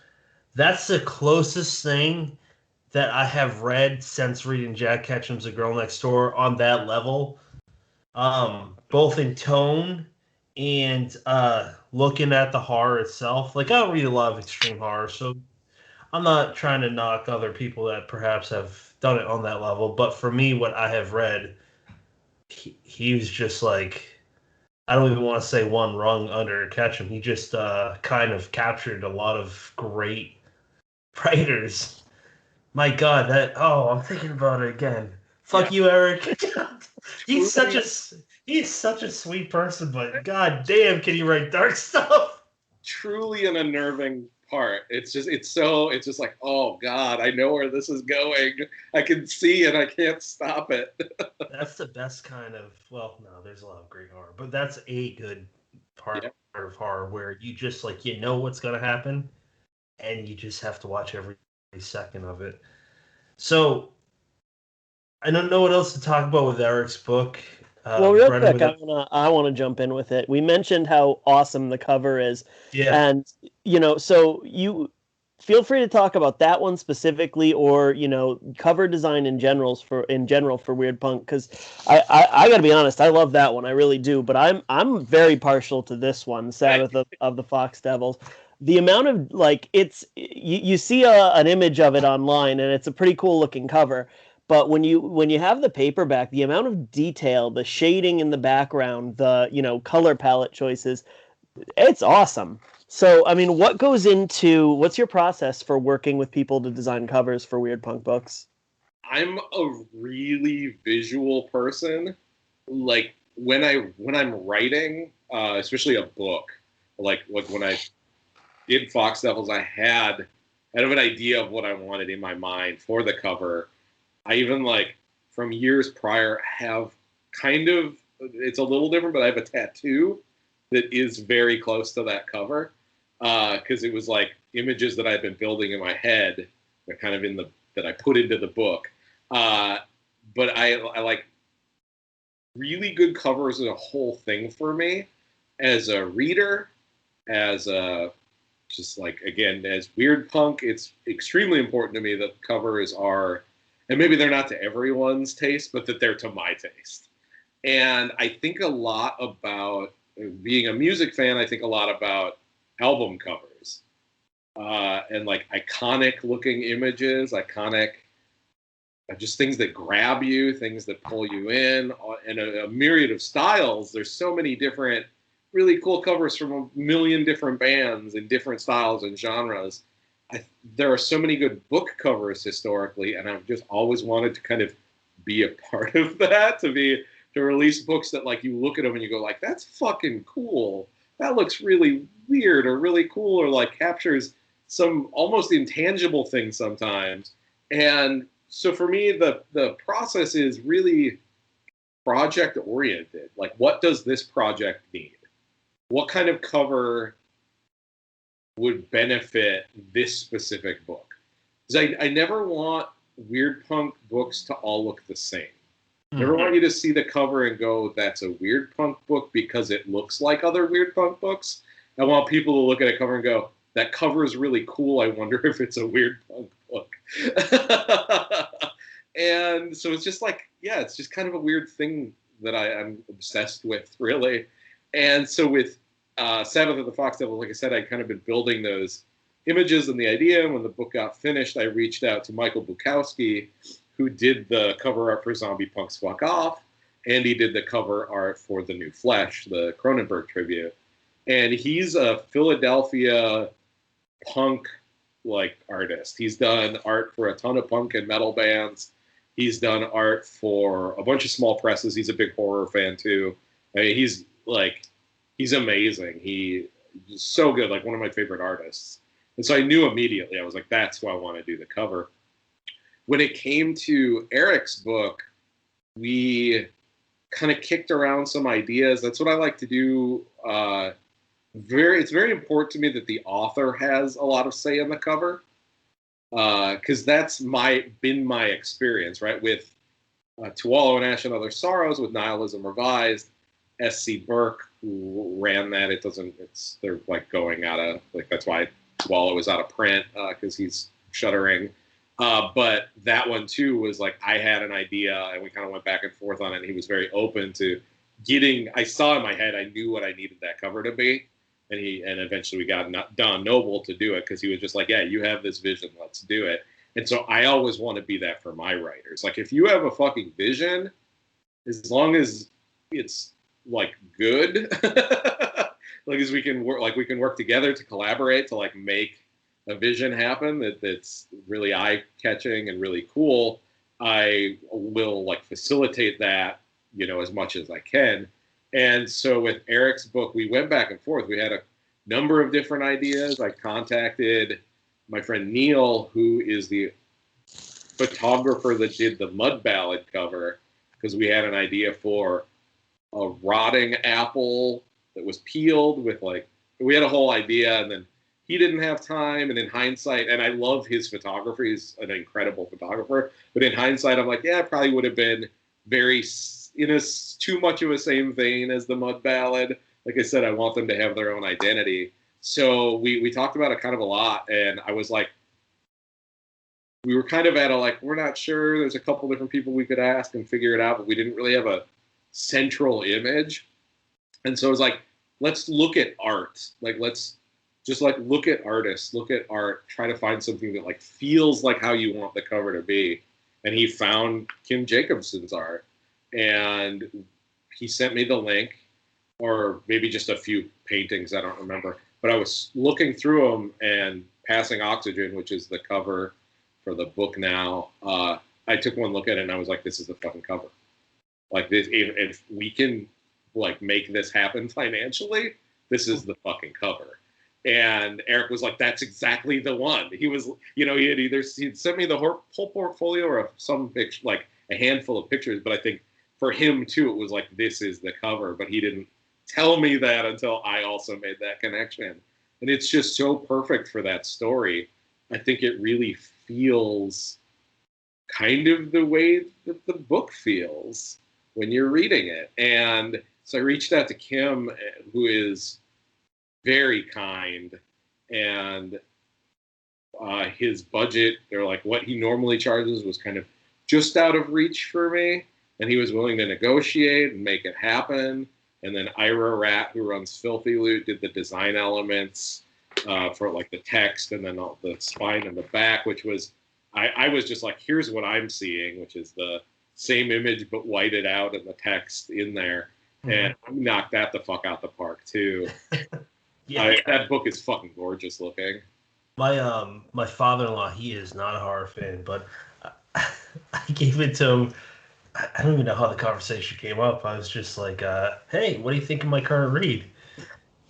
That's the closest thing that I have read since reading Jack Ketchum's The Girl Next Door on that level, both in tone and looking at the horror itself. Like, I don't read a lot of extreme horror, so I'm not trying to knock other people that perhaps have done it on that level. But for me, what I have read, he was just like, I don't even want to say one rung under Ketchum. He just kind of captured a lot of great writers. My God, I'm thinking about it again. Fuck you, Eric. He's such a sweet person, but god damn, can you write dark stuff? Truly an unnerving part. It's just like, oh God, I know where this is going. I can see and I can't stop it. That's the best kind of, well, no, there's a lot of great horror, but that's a good part of horror where you just like, what's going to happen and you just have to watch every second of it. So I don't know what else to talk about with Eric's book. Well, real quick, I want to jump in with it. We mentioned how awesome the cover is. Yeah. And, so you feel free to talk about that one specifically, or, cover design in general for Weird Punk. Because I got to be honest, I love that one. I really do. But I'm very partial to this one, Sabbath of the Fox Devils. the amount of like you see an image of it online and it's a pretty cool looking cover, but when you have the paperback, the amount of detail, the shading in the background, the color palette choices, it's awesome. So I mean, what's your process for working with people to design covers for Weird Punk books? I'm a really visual person. Like when I'm writing, especially a book, like when I did Fox Devils, I had kind of an idea of what I wanted in my mind for the cover. I even like from years prior have kind of, it's a little different, but I have a tattoo that is very close to that cover because it was like images that I've been building in my head that kind of that I put into the book. Uh, but I like really good covers is a whole thing for me as a reader, as a just like again as Weird Punk. It's extremely important to me that covers are, and maybe they're not to everyone's taste, but that they're to my taste. And I think a lot about being a music fan. I think a lot about album covers and like iconic looking images, iconic just things that grab you, things that pull you in, and a myriad of styles. There's so many different, really cool covers from a million different bands in different styles and genres. There are so many good book covers historically, and I've just always wanted to kind of be a part of that, to release books that like you look at them and you go like, that's fucking cool. That looks really weird or really cool or like captures some almost intangible thing sometimes. And so for me, the process is really project oriented. Like, what does this project need? What kind of cover would benefit this specific book? Because I never want Weird Punk books to all look the same. I never want you to see the cover and go, that's a Weird Punk book because it looks like other Weird Punk books. I want people to look at a cover and go, that cover is really cool. I wonder if it's a Weird Punk book. And so it's just like, yeah, it's just kind of a weird thing that I'm obsessed with, really. And so with Sabbath of the Fox Devil, like I said, I'd kind of been building those images and the idea. And when the book got finished, I reached out to Michael Bukowski, who did the cover art for Zombie Punks Fuck Off, and he did the cover art for The New Flesh, the Cronenberg tribute. And he's a Philadelphia punk like artist. He's done art for a ton of punk and metal bands. He's done art for a bunch of small presses. He's a big horror fan too. I mean, he's amazing. He's so good, like one of my favorite artists. And so I knew immediately, I was like, that's who I want to do the cover. When it came to Eric's book, we kind of kicked around some ideas. That's what I like to do. It's very important to me that the author has a lot of say in the cover. Because that's been my experience, right? With To Wallow in Ash and Other Sorrows, with Nihilism Revised, S.C. Burke, who ran that. They're like going out of, like, that's why To Wallow is out of print, because he's shuttering. But that one too was like, I had an idea and we kind of went back and forth on it. And he was very open to I saw in my head, I knew what I needed that cover to be. And eventually we got Don Noble to do it because he was just like, yeah, you have this vision, let's do it. And so I always want to be that for my writers. Like, if you have a fucking vision, as long as it's like good, like as we can work together to collaborate to like make a vision happen that's really eye-catching and really cool, I will like facilitate that, as much as I can. And so with Eric's book, we went back and forth. We had a number of different ideas. I contacted my friend Neil, who is the photographer that did the Mud Ballad cover, because we had an idea for a rotting apple that was peeled with we had a whole idea, and then he didn't have time. And in hindsight, and I love his photography, he's an incredible photographer, but in hindsight, I'm like, yeah, it probably would have been very too much of a same vein as the Mud Ballad. Like I said, I want them to have their own identity. So we talked about it kind of a lot, and I was like, we were kind of at we're not sure. There's a couple different people we could ask and figure it out, but we didn't really have a central image. And so I was like, let's look at art. Like, let's just like look at artists, look at art, try to find something that like feels like how you want the cover to be. And he found Kim Jacobson's art, and he sent me the link, or maybe just a few paintings, I don't remember. But I was looking through them, and Passing Oxygen, which is the cover for the book now, I took one look at it and I was like, this is the fucking cover. Like this, if we can like make this happen financially, this is the fucking cover. And Eric was like, that's exactly the one. He was, he'd sent me the whole portfolio or some picture, like a handful of pictures. But I think for him too, it was like, this is the cover. But he didn't tell me that until I also made that connection. And it's just so perfect for that story. I think it really feels kind of the way that the book feels when you're reading it. And so I reached out to Kim, who is very kind, and his budget, or like what he normally charges, was kind of just out of reach for me, and he was willing to negotiate and make it happen. And then Ira Rat, who runs Filthy Loot, did the design elements for like the text and then all the spine and the back, which was, I was just like, here's what I'm seeing, which is the same image but whited out and the text in there. Mm-hmm. And I knocked that the fuck out the park too. Yeah, that book is fucking gorgeous looking. My father-in-law, he is not a horror fan, but I gave it to him. I don't even know how the conversation came up. I was just like, hey, what do you think of my current read?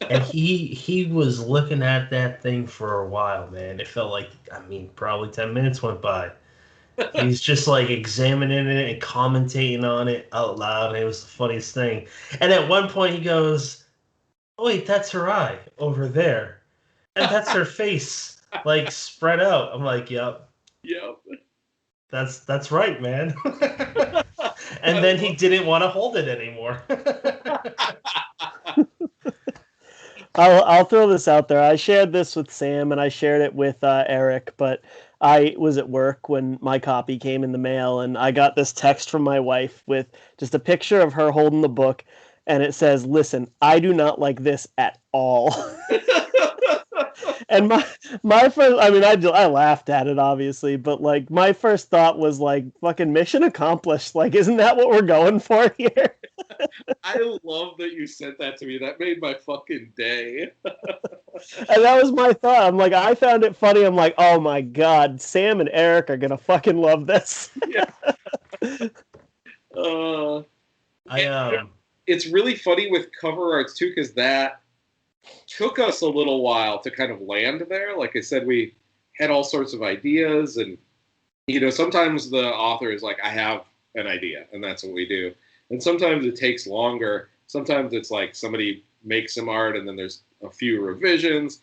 And he was looking at that thing for a while, man. It felt like, probably 10 minutes went by. He's just like examining it and commentating on it out loud. And it was the funniest thing. And at one point he goes, oh, wait, that's her eye over there. And that's her face, like, spread out. I'm like, yep. Yep. That's right, man. And then he didn't want to hold it anymore. I'll throw this out there. I shared this with Sam and I shared it with Eric, but I was at work when my copy came in the mail, and I got this text from my wife with just a picture of her holding the book, and it says, listen, I do not like this at all. And my first, I laughed at it, obviously, but like my first thought was like, fucking mission accomplished. Like, isn't that what we're going for here? I love that you sent that to me. That made my fucking day. And that was my thought. I'm like, I found it funny. I'm like, oh my God, Sam and Eric are going to fucking love this. Yeah. It's really funny with cover arts too, because that took us a little while to kind of land there. Like I said, we had all sorts of ideas, and sometimes the author is like, I have an idea, and that's what we do. And sometimes it takes longer. Sometimes it's like somebody makes some art and then there's a few revisions.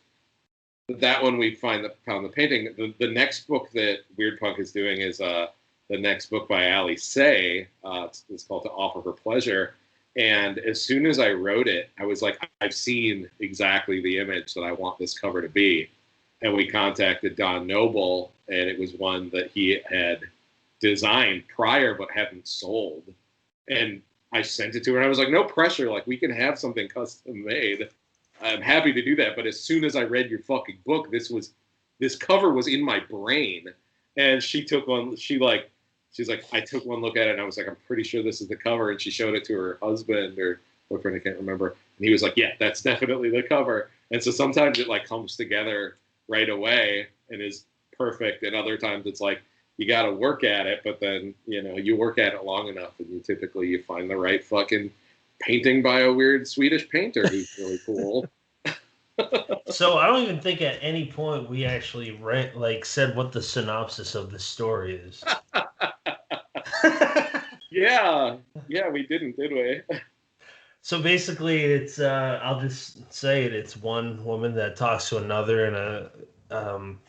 But that one we found the painting. The next book that Weird Punk is doing is the next book by Ali Say. It's called To Offer Her Pleasure. And as soon as I wrote it, I was like, I've seen exactly the image that I want this cover to be. And we contacted Don Noble, and it was one that he had designed prior but hadn't sold. And I sent it to her, and I was like, no pressure. Like, we can have something custom made. I'm happy to do that. But as soon as I read your fucking book, this cover was in my brain. And she took one, she's like, I took one look at it, and I was like, I'm pretty sure this is the cover. And she showed it to her husband or boyfriend, I can't remember. And he was like, yeah, that's definitely the cover. And so sometimes it like comes together right away and is perfect. And other times it's like, you got to work at it, but then, you work at it long enough and you find the right fucking painting by a weird Swedish painter who's really cool. So I don't even think at any point we actually said what the synopsis of the story is. Yeah, we didn't, did we? So basically it's, I'll just say it, it's one woman that talks to another in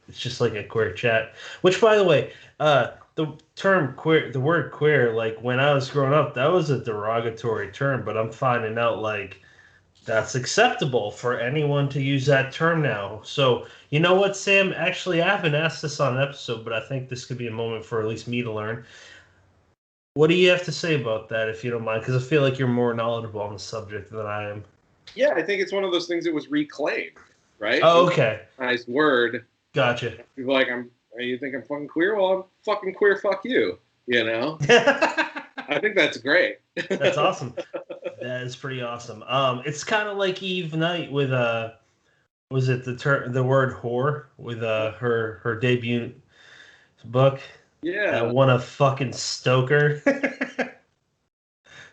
it's just like a queer chat, which, by the way, the term queer, the word queer, like when I was growing up, that was a derogatory term, but I'm finding out like that's acceptable for anyone to use that term now. So, you know what, Sam? Actually, I haven't asked this on an episode, but I think this could be a moment for at least me to learn. What do you have to say about that, if you don't mind? Because I feel like you're more knowledgeable on the subject than I am. Yeah, I think it's one of those things that was reclaimed, right? Oh, okay. Nice word. Gotcha. People are like, you think I'm fucking queer? Well, I'm fucking queer. Fuck you. You know. I think that's great. That's awesome. That is pretty awesome. It's kind of like Eve Knight with was it the word whore with her debut book? Yeah. One of fucking Stoker.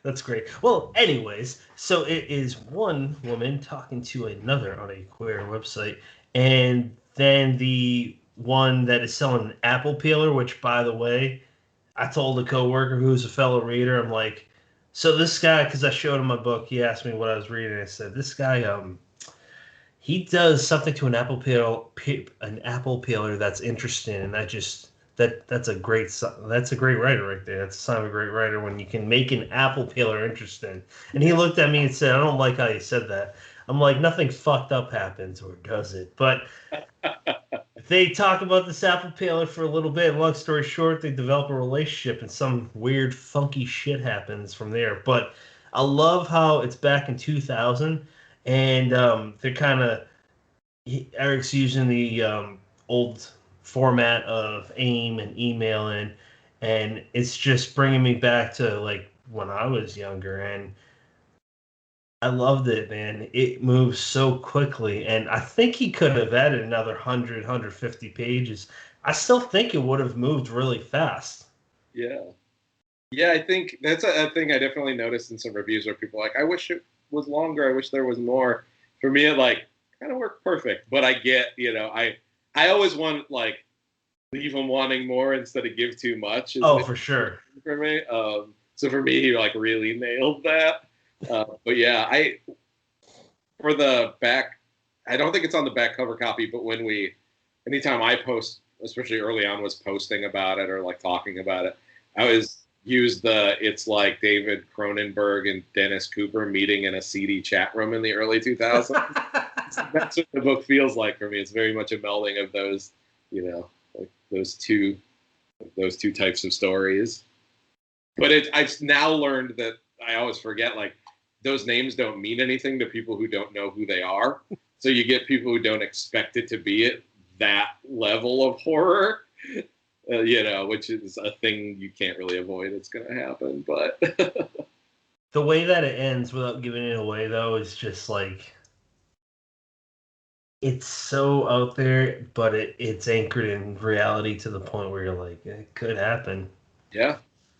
That's great. Well, anyways, so it is one woman talking to another on a queer website, and then the one that is selling an apple peeler, which, by the way, I told a coworker who's a fellow reader, I'm like, so this guy, because I showed him my book, he asked me what I was reading. I said, this guy, he does something to an apple peeler that's interesting, and I just that's a great writer right there. That's a sign of a great writer when you can make an apple peeler interesting. And he looked at me and said, I don't like how you said that. I'm like, nothing fucked up happens, or does it? But they talk about this apple peeler for a little bit. Long story short, they develop a relationship, and some weird, funky shit happens from there. But I love how it's back in 2000, and they're kind of Eric's using the old format of AIM and emailing, and it's just bringing me back to like when I was younger, and I loved it, man. It moves so quickly, and I think he could have added another 150 pages. I still think it would have moved really fast. Yeah. Yeah, I think that's a thing I definitely noticed in some reviews where people are like, I wish it was longer. I wish there was more. For me, it like kind of worked perfect. But I get, I always want like leave them wanting more instead of give too much. Oh, for sure. For me, so for me, he like really nailed that. But yeah, for the back, I don't think it's on the back cover copy. But anytime I post, especially early on, was posting about it or like talking about it, I always use it's like David Cronenberg and Dennis Cooper meeting in a seedy chat room in the early 2000s. That's what the book feels like for me. It's very much a melding of those, like those two types of stories. But I've now learned that I always forget, like, those names don't mean anything to people who don't know who they are. So you get people who don't expect it to be at that level of horror. Which is a thing you can't really avoid. It's going to happen, but the way that it ends, without giving it away, though, is just like it's so out there, but it's anchored in reality to the point where you're like, it could happen. Yeah,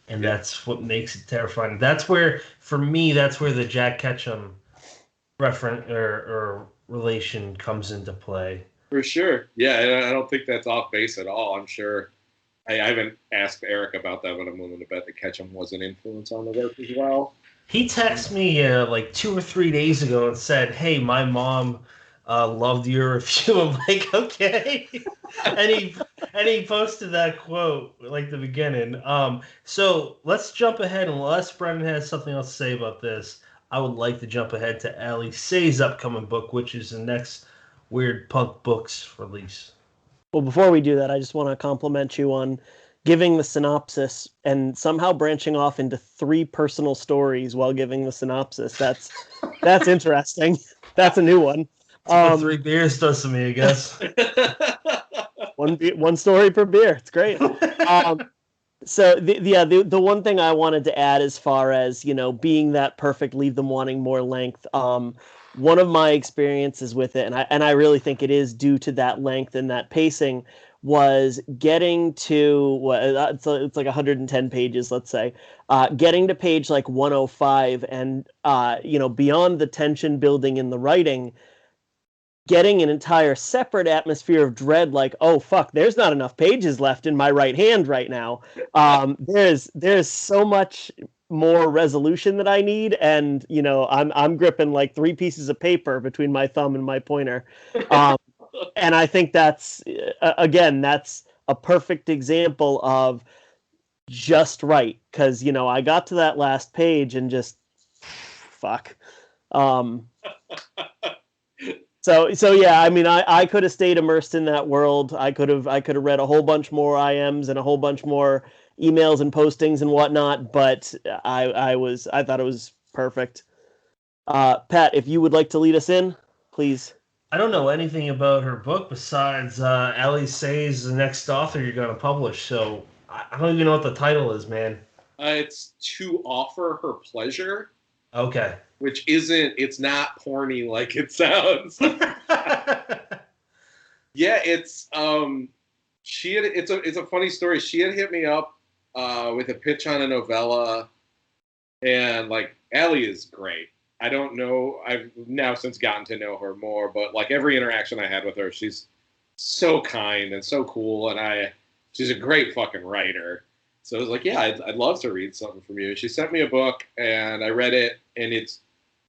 and that's what makes it terrifying. That's where, for me, that's where the Jack Ketchum reference or relation comes into play. For sure. Yeah, I don't think that's off base at all. I'm sure. I haven't asked Eric about that, but I'm willing to bet that Ketchum was an influence on the work as well. He texted me like 2 or 3 days ago and said, "Hey, my mom loved your review." I'm like, okay. and he posted that quote like the beginning. So let's jump ahead, unless Brendan has something else to say about this. I would like to jump ahead to Ali Say's upcoming book, which is the next Weird Punk Books release. Well, before we do that, I just want to compliment you on giving the synopsis and somehow branching off into 3 personal stories while giving the synopsis. That's interesting. That's a new one. What 3 beers does to me, I guess. one story per beer. It's great. So the one thing I wanted to add, as far as being that perfect, leave them wanting more length. One of my experiences with it, and I really think it is due to that length and that pacing, was getting to it's like 110 pages, let's say, getting to page like 105, and beyond the tension building in the writing, getting an entire separate atmosphere of dread, like, oh fuck, there's not enough pages left in my right hand right now. There's so much more resolution that I need, and I'm gripping like 3 pieces of paper between my thumb and my pointer, and I think that's a perfect example of just right, because I got to that last page and just fuck. So yeah, I mean, I could have stayed immersed in that world. I could have read a whole bunch more IMs and a whole bunch more emails and postings and whatnot, but I thought it was perfect. Pat, if you would like to lead us in, please. I don't know anything about her book besides Ali Say's the next author you're going to publish. So I don't even know what the title is, man. It's To Offer Her Pleasure, Okay. which it's not porny like it sounds. Yeah, it's a funny story. She had hit me up with a pitch on a novella, and like Allie is great. I don't know. I've now since gotten to know her more, but like every interaction I had with her, she's so kind and so cool, and she's a great fucking writer. So I was like, yeah, I'd love to read something from you. She sent me a book, and I read it, and it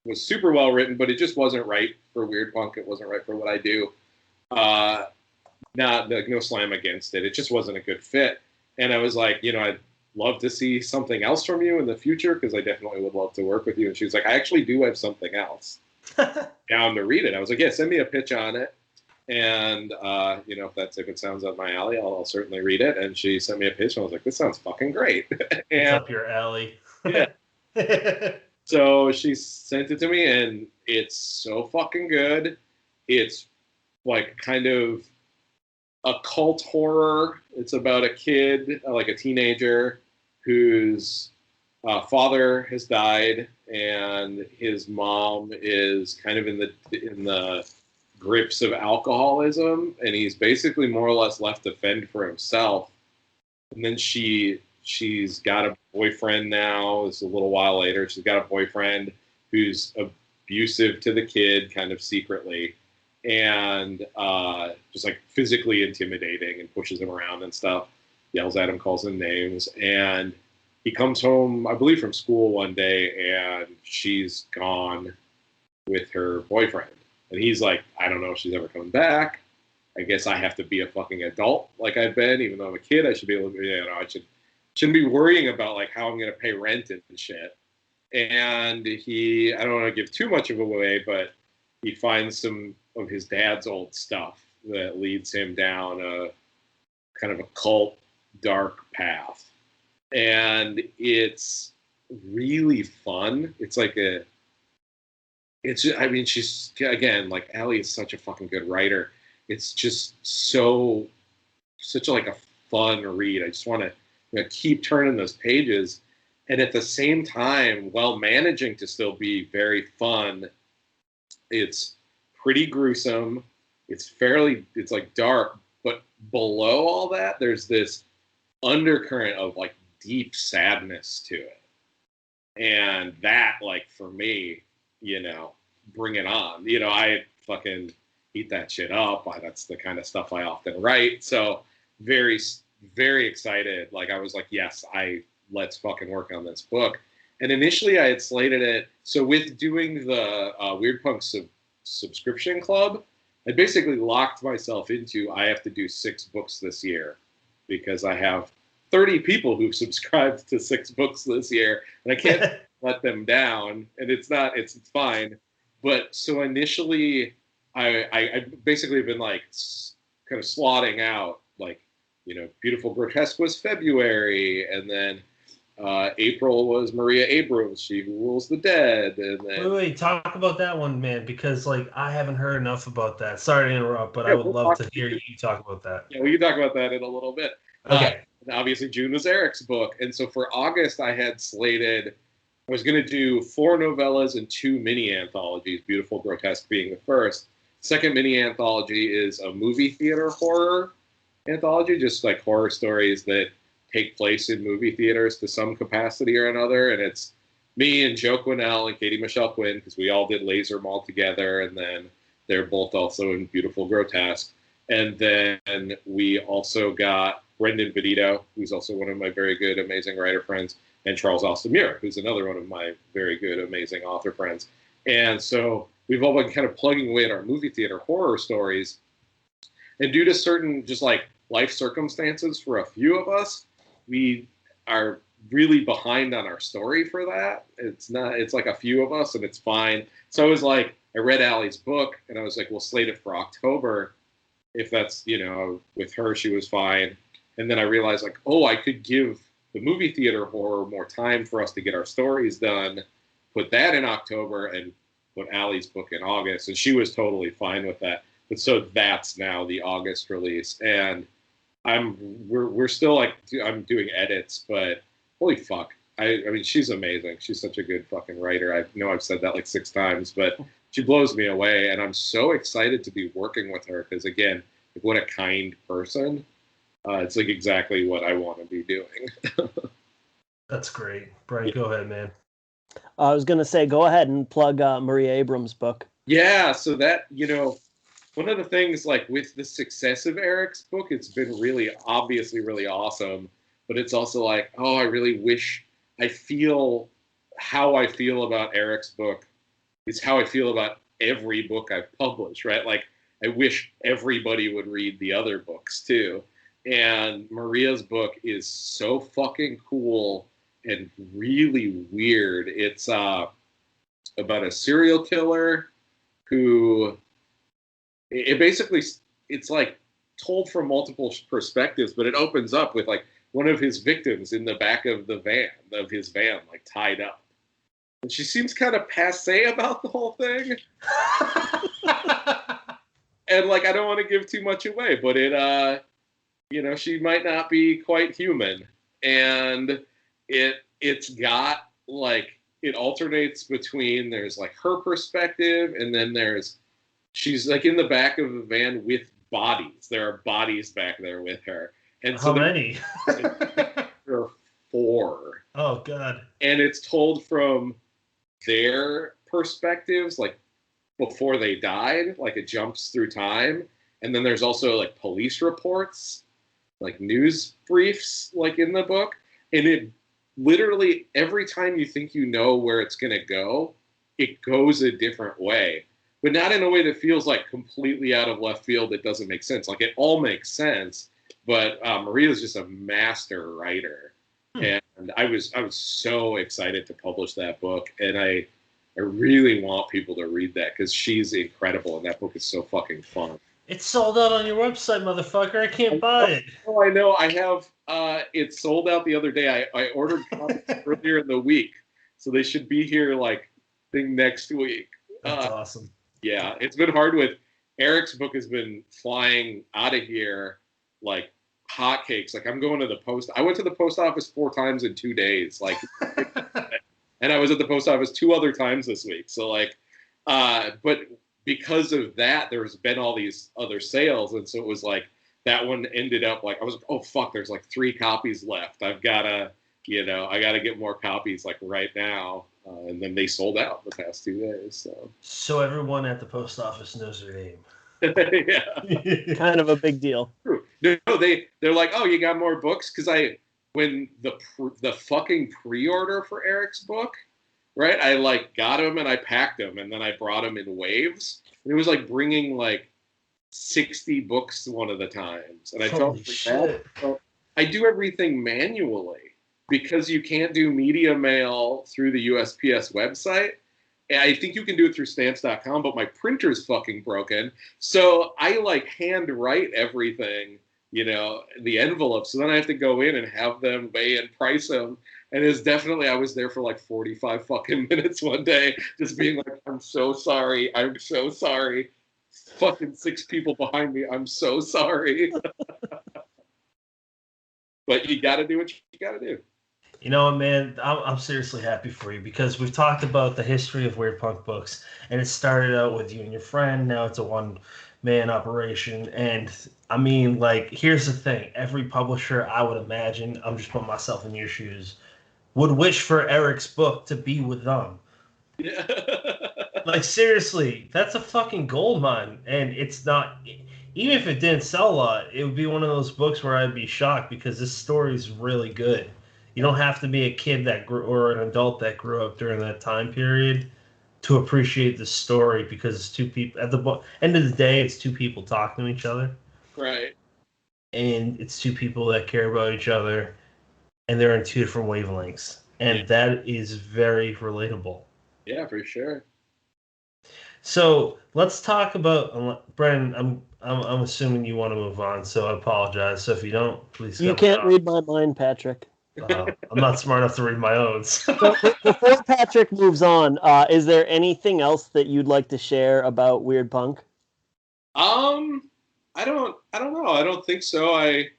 was super well written, but it just wasn't right for weird punk. It wasn't right for what I do. Uh, no slam against it. It just wasn't a good fit. And I was like, I'd love to see something else from you in the future because I definitely would love to work with you. And she was like, I actually do have something else down to read it. I was like, yeah, send me a pitch on it. And, if it sounds up my alley, I'll certainly read it. And she sent me a pitch and I was like, this sounds fucking great. And, it's up your alley. Yeah. So she sent it to me and it's so fucking good. It's like kind of a cult horror. It's about a kid, like a teenager, whose father has died, and his mom is kind of in the grips of alcoholism, and he's basically more or less left to fend for himself. And then she's got a boyfriend now. It's a little while later. She's got a boyfriend who's abusive to the kid, kind of secretly, and just like physically intimidating and pushes him around and stuff, yells at him, calls him names. And he comes home, I believe, from school one day, and she's gone with her boyfriend. And he's like, I don't know if she's ever coming back. I guess I have to be a fucking adult like I've been, even though I'm a kid. I should be able to, I shouldn't be worrying about like how I'm going to pay rent and shit. And I don't want to give too much of it away, but he finds some of his dad's old stuff that leads him down a kind of a cult, dark path. And it's really fun. It's like she's, again, like Allie is such a fucking good writer. It's just such like a fun read. I just want to keep turning those pages. And at the same time, while managing to still be very fun, it's pretty gruesome. It's like dark, but below all that, there's this undercurrent of like deep sadness to it. And that, like, for me, bring it on. I fucking eat that shit up. That's the kind of stuff I often write. So very, very excited. Like, I was like, yes, let's fucking work on this book. And initially I had slated it. So with doing the Weird Punk subscription club, I basically locked myself into, I have to do 6 books this year because I have 30 people who've subscribed to 6 books this year, and I can't let them down. And it's fine. But so initially I basically have been like kind of slotting out, like, Beautiful Grotesque was February, and then April was Maria Abrams, She Who Rules the Dead, and then wait, talk about that one, man, because like I haven't heard enough about that. Sorry to interrupt, but I would love to hear you talk about that. Yeah, we can talk about that in a little bit. Okay. And obviously June was Eric's book, and so for August I had slated, I was going to do 4 novellas and 2 mini anthologies, Beautiful Grotesque being the first. Second mini anthology is a movie theater horror anthology, just like horror stories that take place in movie theaters to some capacity or another. And it's me and Joe Quinnell and Katie Michelle Quinn, because we all did Laser Mall together, and then they're both also in Beautiful Grotesque. And then we also got Brendan Benito, who's also one of my very good, amazing writer friends, and Charles Austin Muir, who's another one of my very good, amazing author friends. And so we've all been kind of plugging away at our movie theater horror stories. And due to certain just like life circumstances for a few of us, we are really behind on our story for that. It's like a few of us, and it's fine. So I was like, I read Allie's book, and I was like, we'll slate it for October. If that's, with her, she was fine. And then I realized, like, I could give the movie theater horror more time for us to get our stories done, put that in October, and put Allie's book in August, and she was totally fine with that. But so that's now the August release, and we're still like, I'm doing edits, but holy fuck. I mean, she's amazing. She's such a good fucking writer. I know I've said that like 6 times, but she blows me away, and I'm so excited to be working with her because, again, like, what a kind person. It's like exactly what I want to be doing. That's great. Brian, go ahead, man. I was going to say, go ahead and plug Maria Abrams' book. Yeah, so that, one of the things, like, with the success of Eric's book, it's been really, obviously really awesome, but it's also like, oh, I really wish how I feel about Eric's book is how I feel about every book I've published, right? Like, I wish everybody would read the other books, too. And Maria's book is so fucking cool and really weird. It's about a serial killer who it's like told from multiple perspectives, but it opens up with like one of his victims in the back of his van, like tied up. And she seems kind of passé about the whole thing. And like, I don't want to give too much away, but it, she might not be quite human. And it's got like, it alternates between, there's like her perspective, and then she's like in the back of the van with bodies. There are bodies back there with her. And how many? There are 4. Oh, God. And it's told from their perspectives, like before they died, like it jumps through time. And then there's also like police reports, like news briefs, like in the book. And it literally, every time you think you know where it's going to go, it goes a different way. But not in a way that feels like completely out of left field that doesn't make sense. Like, it all makes sense, but Maria's just a master writer. And I was so excited to publish that book, and I really want people to read that because she's incredible, and that book is so fucking fun. It's sold out on your website, motherfucker. I can't buy it. Oh, I know. I have. It sold out the other day. I ordered copies earlier in the week, so they should be here like next week. That's awesome. Yeah, it's been hard with Eric's book has been flying out of here like hotcakes. Like, I'm going to the post. I went to the post office 4 times in 2 days. Like, and I was at the post office 2 other times this week. So like, but because of that, there's been all these other sales, and so it was like that one ended up like I was, oh fuck, there's like 3 copies left. I've gotta, I gotta get more copies like right now. And then they sold out the past 2 days. So everyone at the post office knows their name. Yeah, kind of a big deal. No, they're like, oh, you got more books? Because when the fucking pre-order for Eric's book, right? I like got them and I packed them, and then I brought them in waves. And it was like bringing like 60 books one of the times, and I felt like that. So I do everything manually. Because you can't do media mail through the USPS website. I think you can do it through stamps.com, but my printer's fucking broken. So I like hand write everything, the envelopes. So then I have to go in and have them weigh and price them. And it's definitely, I was there for like 45 fucking minutes one day, just being like, I'm so sorry. I'm so sorry. Fucking 6 people behind me. I'm so sorry. But you got to do what you got to do. You know what, man? I'm seriously happy for you because we've talked about the history of Weird Punk Books, and it started out with you and your friend. Now it's a one-man operation. And, I mean, like, here's the thing. Every publisher, I would imagine, I'm just putting myself in your shoes, would wish for Eric's book to be with them. Yeah. Like, seriously, that's a fucking gold mine. And it's not... Even if it didn't sell a lot, it would be one of those books where I'd be shocked because this story is really good. You don't have to be a kid or an adult that grew up during that time period to appreciate the story because it's 2 people. At the end of the day, it's 2 people talking to each other. Right. And it's 2 people that care about each other, and they're in 2 different wavelengths. And that is very relatable. Yeah, for sure. So let's talk about Brennan. I'm assuming you want to move on, so I apologize. So if you don't, please. You can't read my mind, Patrick. I'm not smart enough to read my own. So before Patrick moves on, is there anything else that you'd like to share about Weird Punk? I don't know. I don't think so. I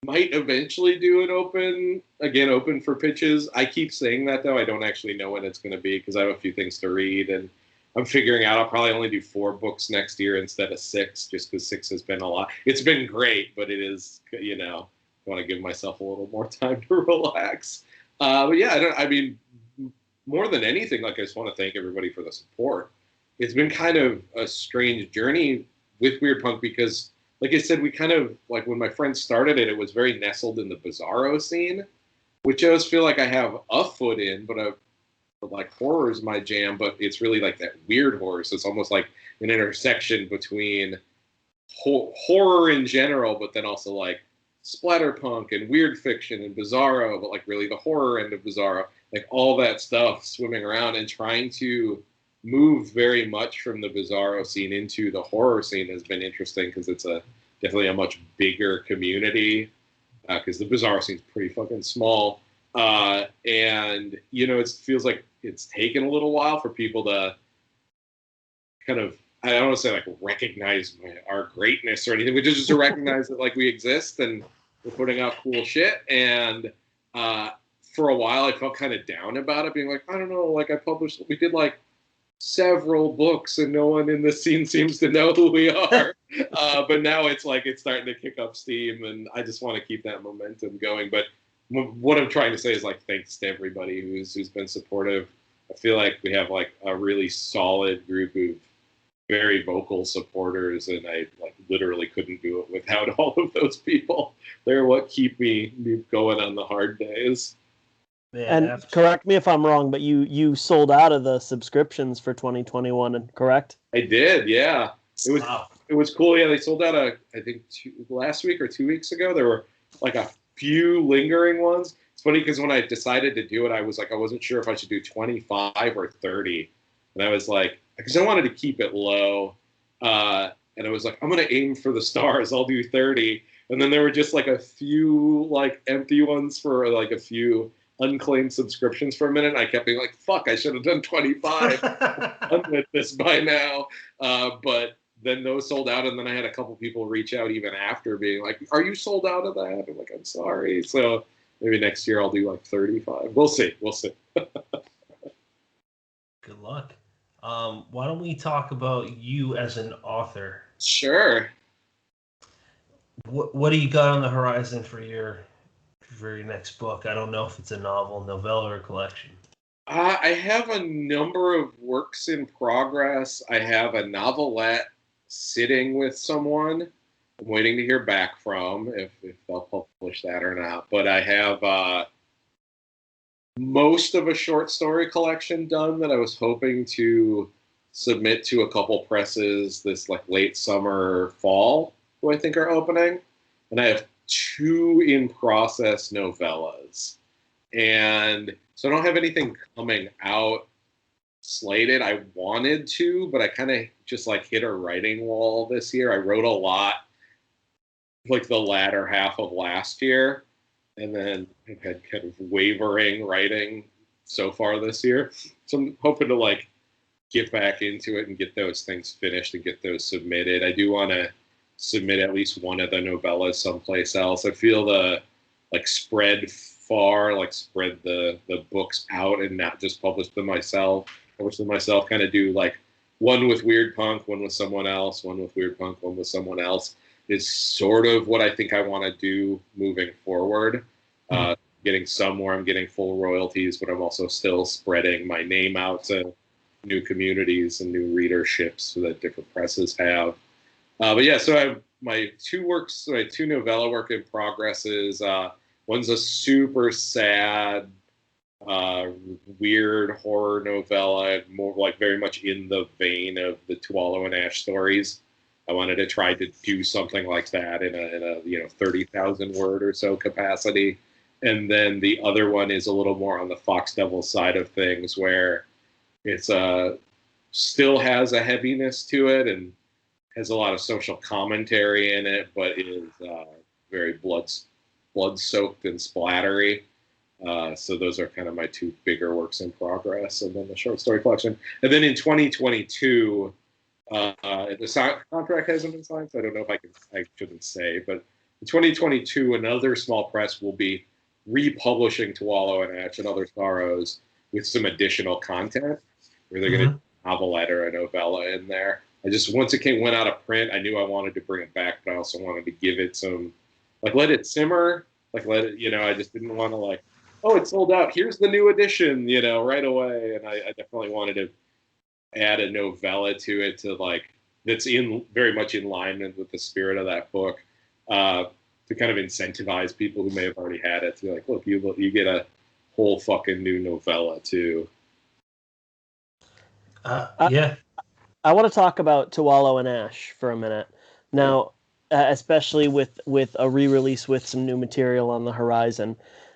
might eventually do it open for pitches. I keep saying that though. I don't actually know when it's going to be because I have a few things to read, and I'm figuring out I'll probably only do 4 books next year instead of 6, just because 6 has been a lot. It's been great, but it is, I want to give myself a little more time to relax. But yeah, I mean, more than anything, like I just want to thank everybody for the support. It's been kind of a strange journey with Weird Punk because, like I said, we kind of, like when my friends started it, it was very nestled in the Bizarro scene, which I always feel like I have a foot in, but like horror is my jam, but it's really like that weird horror. So it's almost like an intersection between horror in general, but then also like splatterpunk and weird fiction and Bizarro, but like really the horror end of Bizarro, like all that stuff swimming around and trying to move very much from the Bizarro scene into the horror scene has been interesting because it's definitely a much bigger community because the Bizarro scene's pretty fucking small. And, it feels like it's taken a little while for people to kind of, I don't want to say like recognize our greatness or anything, but just to recognize that like we exist and we're putting out cool shit. And for a while I felt kind of down about it, being like, I don't know, like we did like several books and no one in the scene seems to know who we are. But now it's like it's starting to kick up steam and I just want to keep that momentum going. But what I'm trying to say is like thanks to everybody who's been supportive. I feel like we have like a really solid group of very vocal supporters, and I like literally couldn't do it without all of those people. They're what keep me going on the hard days. Man, and correct me if I'm wrong, but you sold out of the subscriptions for 2021, correct? I did, yeah. It was cool. Yeah, they sold out I think last week or 2 weeks ago. There were like a few lingering ones. It's funny because when I decided to do it, I was like, I wasn't sure if I should do 25 or 30. And I was like, because I wanted to keep it low. And I was like, I'm going to aim for the stars. I'll do 30. And then there were just like a few like empty ones for like a few unclaimed subscriptions for a minute. And I kept being like, fuck, I should have done 25. I'm with this by now. But then those sold out, and then I had a couple people reach out even after being like, are you sold out of that? I'm like, I'm sorry. So maybe next year I'll do like 35. We'll see. Good luck. Why don't we talk about you as an author? Sure. What do you got on the horizon for your next book? I don't know if it's a novel, novella, or collection. I have a number of works in progress. I have a novelette sitting with someone I'm waiting to hear back from if they'll publish that or not. But I have most of a short story collection done that I was hoping to submit to a couple presses this like late summer, fall, who I think are opening. And I have 2 in process novellas. And so I don't have anything coming out slated. I wanted to, but I kind of just like hit a writing wall this year. I wrote a lot like the latter half of last year, and then I've had kind of wavering writing so far this year. So I'm hoping to like get back into it and get those things finished and get those submitted. I do want to submit at least one of the novellas someplace else. I feel the like spread the books out and not just publish them myself. Publish them myself, kind of do like one with Weird Punk, one with someone else, one with Weird Punk, one with someone else is sort of what I think I want to do moving forward. Getting somewhere, I'm getting full royalties, but I'm also still spreading my name out to new communities and new readerships that different presses have. But yeah, so I have my 2 novella work in progresses. One's a super sad, weird horror novella, more like very much in the vein of the Tualo and Ash stories. I wanted to try to do something like that in a 30,000 word or so capacity. And then the other one is a little more on the Fox Devil side of things, where it's still has a heaviness to it and has a lot of social commentary in it, but is very blood-soaked and splattery. So those are kind of my two bigger works in progress, and then the short story collection. And then in 2022, the contract hasn't been signed, so I don't know if I shouldn't say, but in 2022, another small press will be republishing To Wallow in Ash and Other Sorrows with some additional content, where they're going to do a novelette or a novella in there. I just, once it went out of print, I knew I wanted to bring it back, but I also wanted to give it some, like, let it simmer, like, let it, I just didn't want to, like, oh, it's sold out, here's the new edition, right away. And I definitely wanted to add a novella to it, to, like, that's very much in line with the spirit of that book, to kind of incentivize people who may have already had it to be like, look, you get a whole fucking new novella too. Yeah. I want to talk about To Wallow in Ash for a minute. Now, especially with a re-release with some new material on the horizon.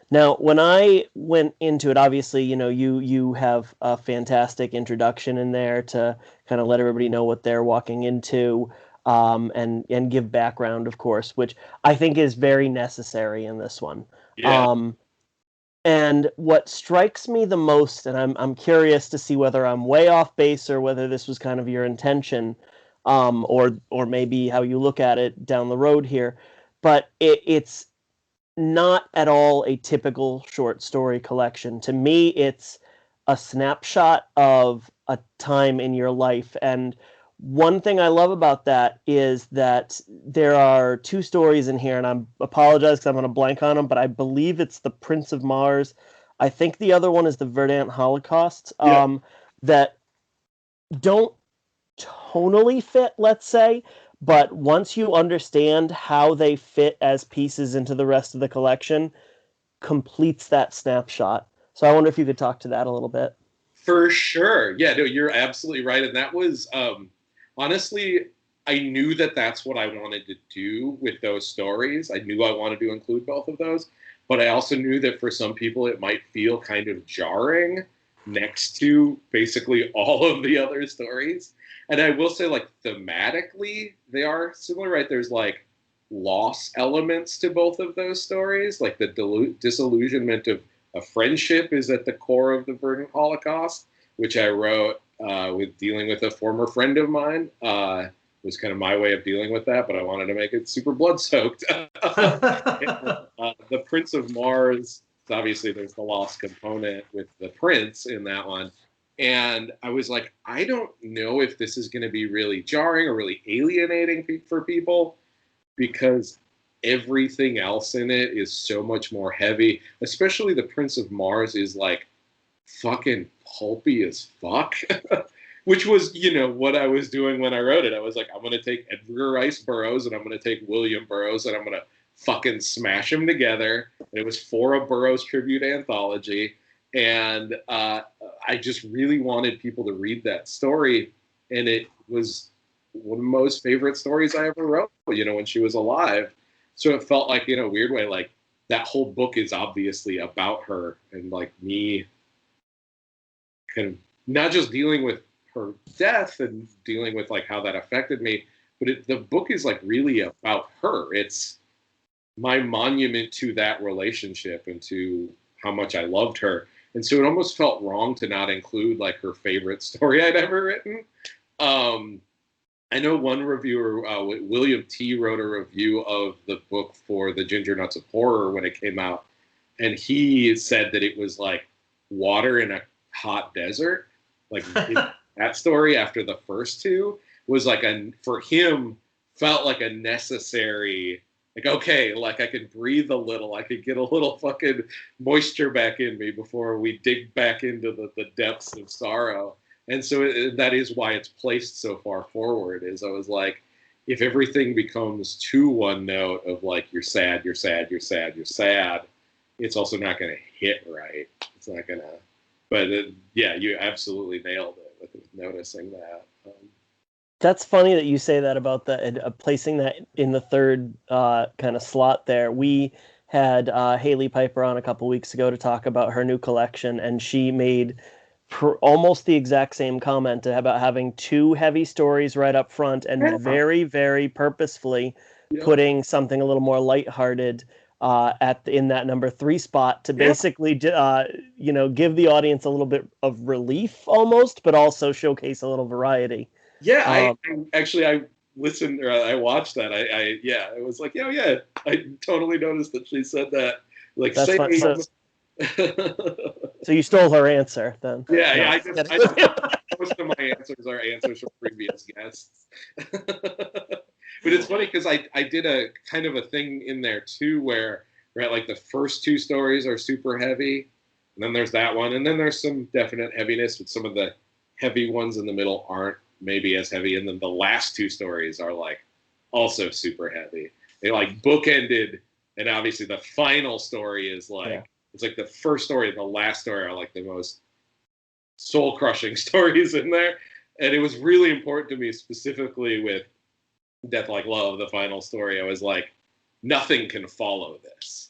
Now, when I went into it, obviously, you have a fantastic introduction in there to kind of let everybody know what they're walking into, and give background, of course, which I think is very necessary in this one. Yeah. And what strikes me the most, and I'm curious to see whether I'm way off base or whether this was kind of your intention, or maybe how you look at it down the road here, but it's not at all a typical short story collection. To me, it's a snapshot of a time in your life. And one thing I love about that is that there are two stories in here, and I apologize because I'm going to blank on them, but I believe it's The Prince of Mars. I think the other one is The Verdant Holocaust, that don't tonally fit, let's say, but once you understand how they fit as pieces into the rest of the collection, completes that snapshot. So I wonder if you could talk to that a little bit. For sure. Yeah, no, you're absolutely right. And that was, honestly, I knew that that's what I wanted to do with those stories. I knew I wanted to include both of those, but I also knew that for some people it might feel kind of jarring next to basically all of the other stories. And I will say, like, thematically, they are similar, right? There's, like, loss elements to both of those stories. Like, the disillusionment of a friendship is at the core of the Verdant Holocaust, which I wrote with dealing with a former friend of mine. Was kind of my way of dealing with that, but I wanted to make it super blood-soaked. The Prince of Mars, obviously there's the lost component with the prince in that one. And I was like, I don't know if this is going to be really jarring or really alienating for people, because everything else in it is so much more heavy. Especially the Prince of Mars is, like, fucking pulpy as fuck. Which was, what I was doing when I wrote it. I was like, I'm going to take Edgar Rice Burroughs and I'm going to take William Burroughs and I'm going to fucking smash them together. And it was for a Burroughs tribute anthology. And I just really wanted people to read that story. And it was one of the most favorite stories I ever wrote, when she was alive. So it felt like, in a weird way, like, that whole book is obviously about her, and, like, me kind of not just dealing with her death and dealing with, like, how that affected me, but the book is, like, really about her. It's my monument to that relationship and to how much I loved her. And so it almost felt wrong to not include, like, her favorite story I'd ever written. I know one reviewer, William T., wrote a review of the book for the Ginger Nuts of Horror when it came out, and he said that it was like water in a hot desert. Like, that story after the first two was like for him, felt like a necessary, like, okay, like, I could breathe a little, I could get a little fucking moisture back in me before we dig back into the depths of sorrow. And so that is why it's placed so far forward, is I was like, if everything becomes too one note of, like, you're sad, you're sad, you're sad, you're sad, it's also not going to hit right. It's not going to, but yeah, you absolutely nailed it with noticing that. That's funny that you say that about placing that in the third kind of slot there. We had Haley Piper on a couple weeks ago to talk about her new collection, and she made almost the exact same comment about having two heavy stories right up front and very, very purposefully putting something a little more lighthearted in that number 3 spot to basically give the audience a little bit of relief almost, but also showcase a little variety. Yeah, I listened, or I watched that. It was like, yeah, I totally noticed that she said that. Like, that's fun. So you stole her answer then? Yeah, most of my answers are answers from previous guests. But it's funny because I did a kind of a thing in there too where like the first 2 stories are super heavy, and then there's that one, and then there's some definite heaviness, but some of the heavy ones in the middle aren't maybe as heavy, and then the last 2 stories are like also super heavy. They like bookended, and obviously the final story is like it's like the first story and the last story are like the most soul-crushing stories in there. And it was really important to me, specifically with Death Like Love, the final story. I was like, nothing can follow this.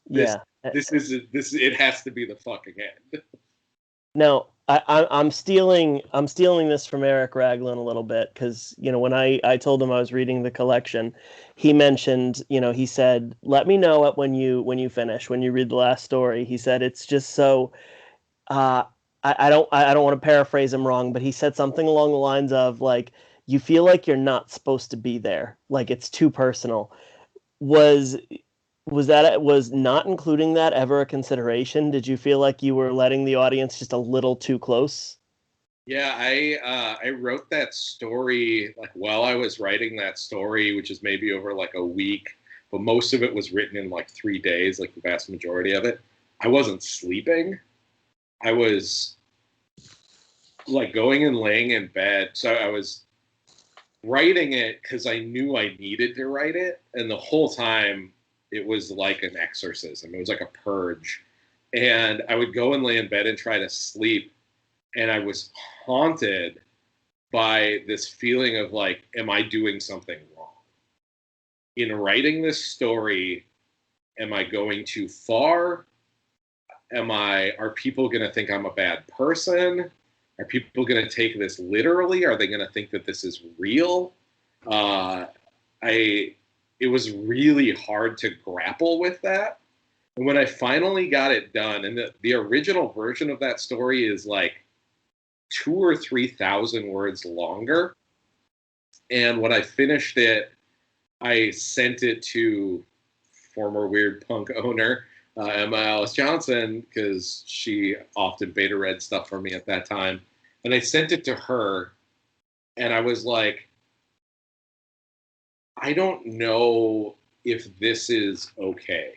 It has to be the fucking end. Now, I'm stealing this from Eric Raglan a little bit, because when I told him I was reading the collection, he mentioned, he said, let me know when you finish, when you read the last story. He said it's just so I don't want to paraphrase him wrong, but he said something along the lines of like, you feel like you're not supposed to be there, like it's too personal. Was not including that ever a consideration? Did you feel like you were letting the audience just a little too close? Yeah, I wrote that story like while I was writing that story, which is maybe over like a week, but most of it was written in like 3 days, like the vast majority of it. I wasn't sleeping. I was like going and laying in bed. So I was writing it because I knew I needed to write it. And the whole time it was like an exorcism. It was like a purge. And I would go and lay in bed and try to sleep. And I was haunted by this feeling of like, am I doing something wrong? In writing this story, am I going too far? Are people going to think I'm a bad person? Are people going to take this literally? Are they going to think that this is real? It was really hard to grapple with that. And when I finally got it done, and the original version of that story is like 2,000 or 3,000 words longer. And when I finished it, I sent it to former Weird Punk owner, Emma Alice Johnson, because she often beta read stuff for me at that time. And I sent it to her, and I was like, I don't know if this is okay.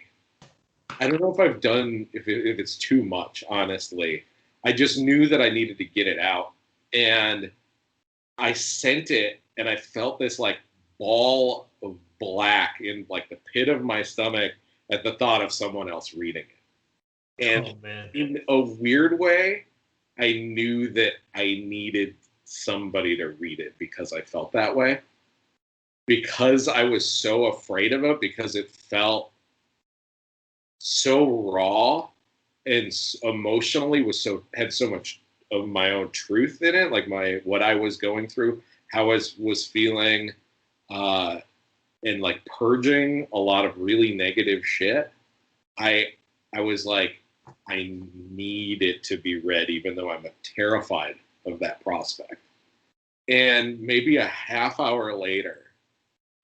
I don't know if it's too much, honestly. I just knew that I needed to get it out. And I sent it, and I felt this like ball of black in like the pit of my stomach at the thought of someone else reading it. And in a weird way, I knew that I needed somebody to read it because I felt that way. Because I was so afraid of it, because it felt so raw and emotionally had so much of my own truth in it, like what I was going through, how I was feeling, and like purging a lot of really negative shit. I was like, I need it to be read, even though I'm terrified of that prospect. And maybe a half hour later,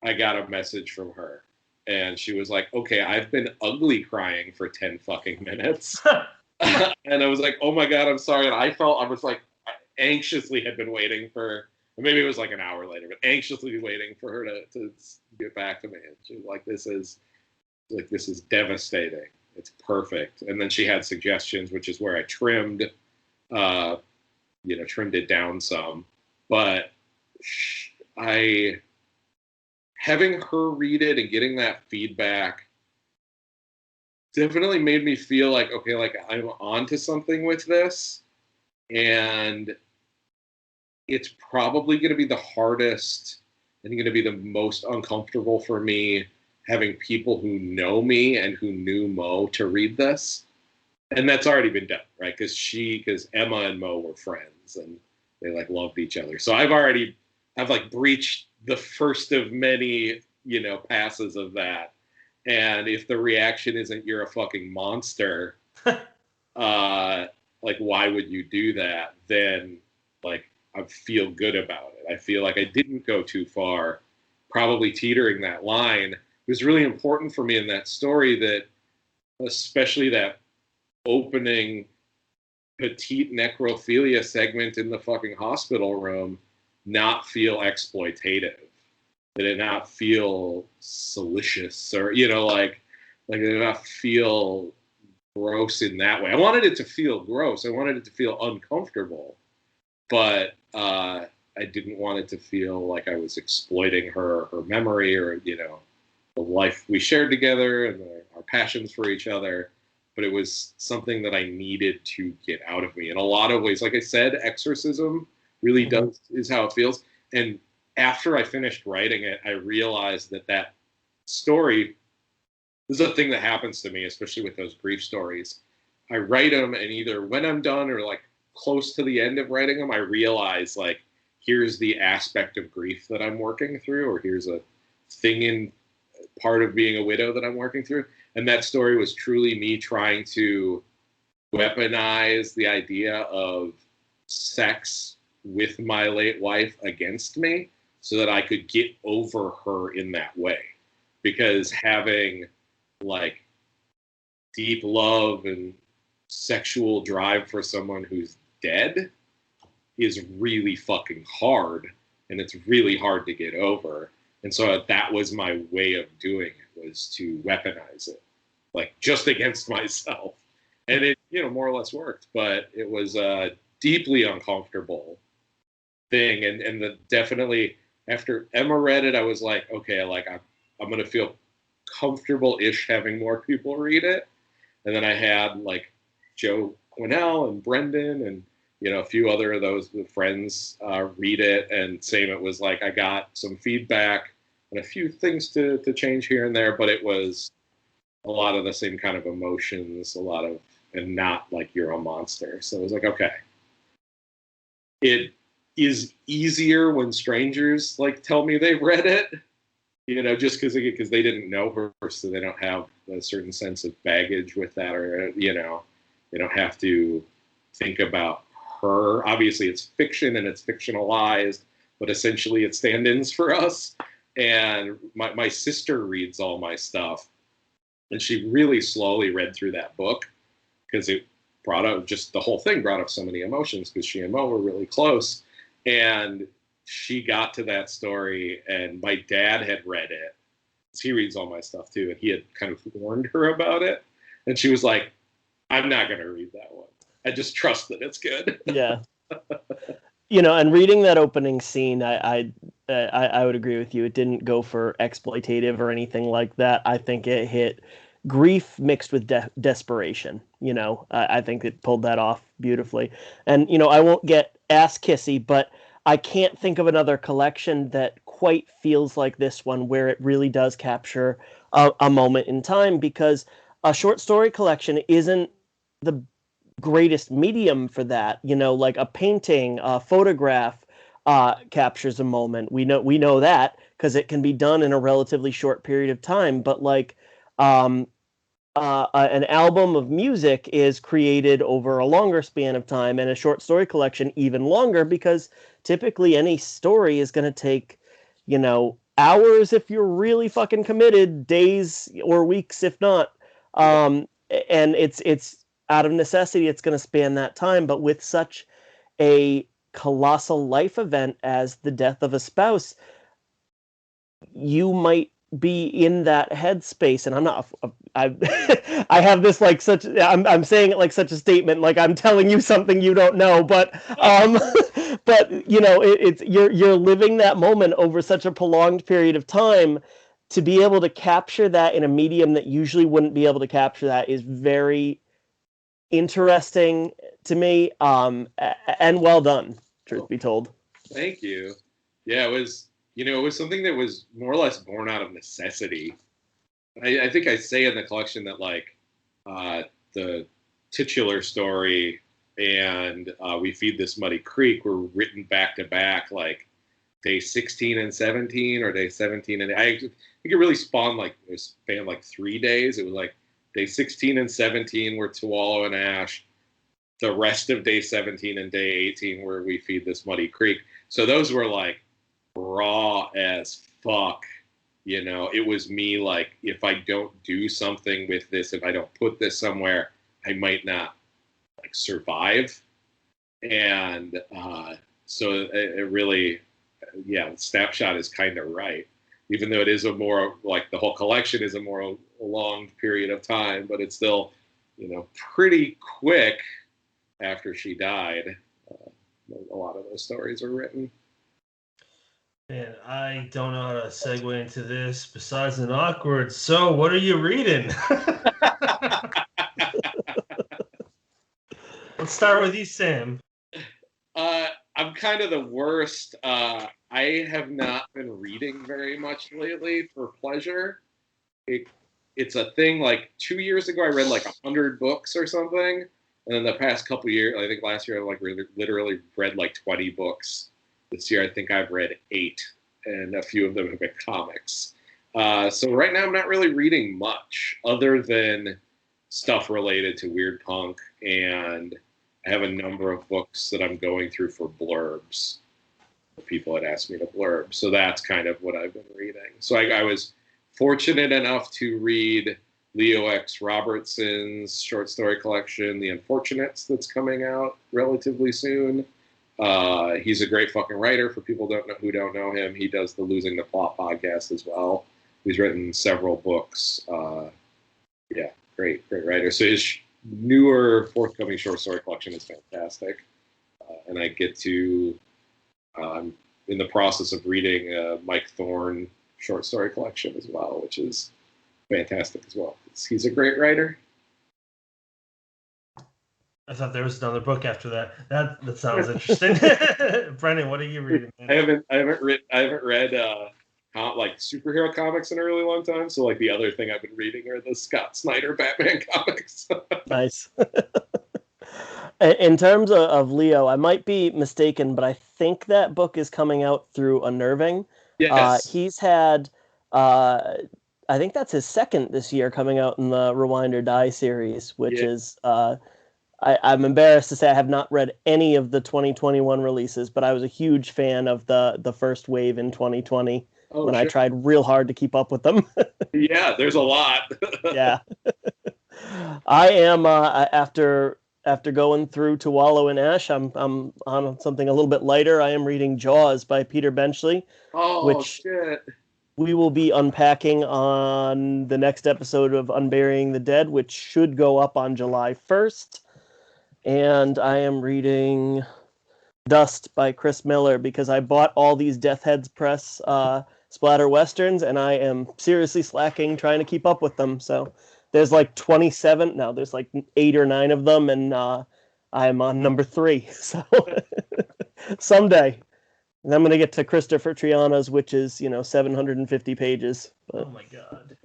I got a message from her. And she was like, okay, I've been ugly crying for 10 fucking minutes. And I was like, oh my God, I'm sorry. And I was like, I anxiously had been waiting for, maybe it was like an hour later, but anxiously waiting for her to get back to me. And she was like, this is devastating. It's perfect. And then she had suggestions, which is where I trimmed it down some. But having her read it and getting that feedback definitely made me feel like, okay, like I'm onto something with this. And it's probably going to be the hardest and going to be the most uncomfortable for me, having people who know me and who knew Mo to read this. And that's already been done, right? Because Emma and Mo were friends and they like loved each other. So I've like breached the first of many, passes of that. And if the reaction isn't "you're a fucking monster," like why would you do that? Then like I feel good about it. I feel like I didn't go too far, probably teetering that line. It was really important for me in that story that, especially that opening petite necrophilia segment in the fucking hospital room, not feel exploitative. That it not feel salacious or, like it not feel gross in that way. I wanted it to feel gross. I wanted it to feel uncomfortable, but I didn't want it to feel like I was exploiting her memory or, the life we shared together and our passions for each other. But it was something that I needed to get out of me in a lot of ways. Like I said, exorcism really is how it feels. And after I finished writing it, I realized that story, this is a thing that happens to me, especially with those grief stories. I write them, and either when I'm done or like close to the end of writing them, I realize like, here's the aspect of grief that I'm working through, or here's a thing in part of being a widow that I'm working through. And that story was truly me trying to weaponize the idea of sex with my late wife against me so that I could get over her in that way. Because having like deep love and sexual drive for someone who's dead is really fucking hard, and it's really hard to get over. And so that was my way of doing it, was to weaponize it, like just against myself. And it, more or less worked, but it was a deeply uncomfortable thing. And definitely after Emma read it, I was like, okay, like I'm going to feel comfortable-ish having more people read it. And then I had like Joe Quinnell and Brendan and, a few other of those friends read it. And same, it was like I got some feedback and a few things to change here and there, but it was a lot of the same kind of emotions, and not like you're a monster. So it was like, okay. It is easier when strangers like tell me they've read it, just because they didn't know her, so they don't have a certain sense of baggage with that, or, they don't have to think about her. Obviously, it's fiction and it's fictionalized, but essentially it's stand-ins for us. And my sister reads all my stuff, and she really slowly read through that book because it brought up, just the whole thing brought up so many emotions because she and Mo were really close. And she got to that story, and my dad had read it. He reads all my stuff too, and he had kind of warned her about it. And she was like, I'm not going to read that one. I just trust that it's good. Yeah. And reading that opening scene, I would agree with you. It didn't go for exploitative or anything like that. I think it hit grief mixed with desperation. I think it pulled that off beautifully. And, I won't get ass kissy, but I can't think of another collection that quite feels like this one, where it really does capture a moment in time, because a short story collection isn't the greatest medium for that. Like a painting, a photograph captures a moment. We know that because it can be done in a relatively short period of time. But like an album of music is created over a longer span of time, and a short story collection even longer, because typically any story is going to take, hours if you're really fucking committed, days or weeks if not. And it's out of necessity, it's going to span that time. But with such a colossal life event as the death of a spouse, you might be in that headspace. And I'm not, I have this like such, I'm saying it like such a statement, like I'm telling you something you don't know, but, but it's, you're living that moment over such a prolonged period of time. To be able to capture that in a medium that usually wouldn't be able to capture that is very interesting to me, and well done, truth be told. Thank you. Yeah, it was something that was more or less born out of necessity. I think I say in the collection that like the titular story and We Feed This Muddy Creek were written back to back like day 16 and 17 or day 17 and I think it really spanned like 3 days. It was like day 16 and 17 were Tuwalo and Ash. The rest of day 17 and day 18 where we feed this muddy creek. So those were like raw as fuck. You know, it was me like, if I don't do something with this, if I don't put this somewhere, I might not like survive. And so it really, Snapshot is kind of right. Even though it is a more, like the whole collection is a more long period of time, but it's still, you know, pretty quick after she died. A lot of those stories were written. And I don't know how to segue into this besides an awkward. So, what are you reading? Let's start with you, Sam. I'm kind of the worst. I have not been reading very much lately for pleasure. It's a thing. Like 2 years ago, I read like 100 books or something. And then the past couple years, I think last year I like literally read like 20 books. This year I think I've read 8, and a few of them have been comics. So right now I'm not really reading much other than stuff related to weird punk, and I have a number of books that I'm going through for blurbs. People had asked me to blurb, so that's kind of what I've been reading. So I was fortunate enough to read Leo X. Robertson's short story collection, The Unfortunates, that's coming out relatively soon. He's a great fucking writer. For people who don't know him, he does the Losing the Plot podcast as well. He's written several books. Great writer. So his newer forthcoming short story collection is fantastic. And I get to, I'm in the process of reading Mike Thorne short story collection as well, which is fantastic as well. He's a great writer. I thought there was another book after that. That sounds interesting. Brendan, what are you reading, man? I haven't read like superhero comics in a really long time. So like the other thing I've been reading are the Scott Snyder Batman comics. Nice. In terms of Leo, I might be mistaken, but I think that book is coming out through Unnerving. Yes. He's had, I think that's his second this year coming out in the Rewind or Die series, which is, I'm embarrassed to say I have not read any of the 2021 releases, but I was a huge fan of the first wave in 2020 when I tried real hard to keep up with them. Yeah, there's a lot. Yeah. I am, after going through Tuwalo and Ash, I'm on something a little bit lighter. I am reading Jaws by Peter Benchley, which we will be unpacking on the next episode of Unburying the Dead, which should go up on July 1st. And I am reading Dust by Chris Miller because I bought all these Death Heads Press splatter westerns, and I am seriously slacking trying to keep up with them. So there's like 27. No, there's like 8 or 9 of them, and I'm on number 3. So someday. And I'm going to get to Christopher Triana's, which is, 750 pages. But... Oh, my God.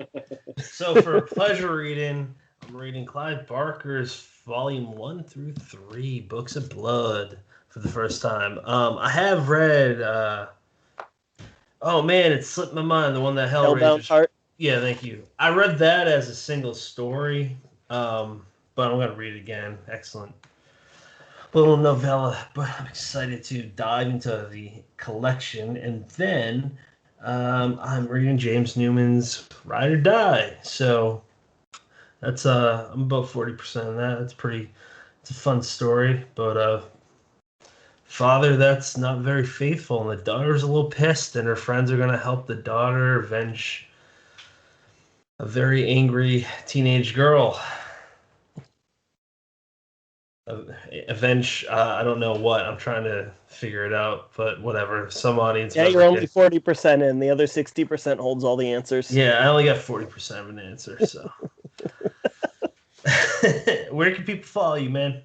So for pleasure reading, I'm reading Clive Barker's Volume 1 through 3, Books of Blood, for the first time. I have read, it slipped my mind, the one that Hellbound Heart. Yeah, thank you. I read that as a single story, but I'm going to read it again. Excellent little novella, but I'm excited to dive into the collection. And then I'm reading James Newman's Ride or Die. So that's I'm about 40% of that. It's a fun story, but father that's not very faithful, and the daughter's a little pissed, and her friends are going to help the daughter avenge a very angry teenage girl. Avenge, I don't know what. I'm trying to figure it out, but whatever. Some audience. Yeah, you're only 40% in. The other 60% holds all the answers. Yeah, I only got 40% of an answer, so. Where can people follow you, man?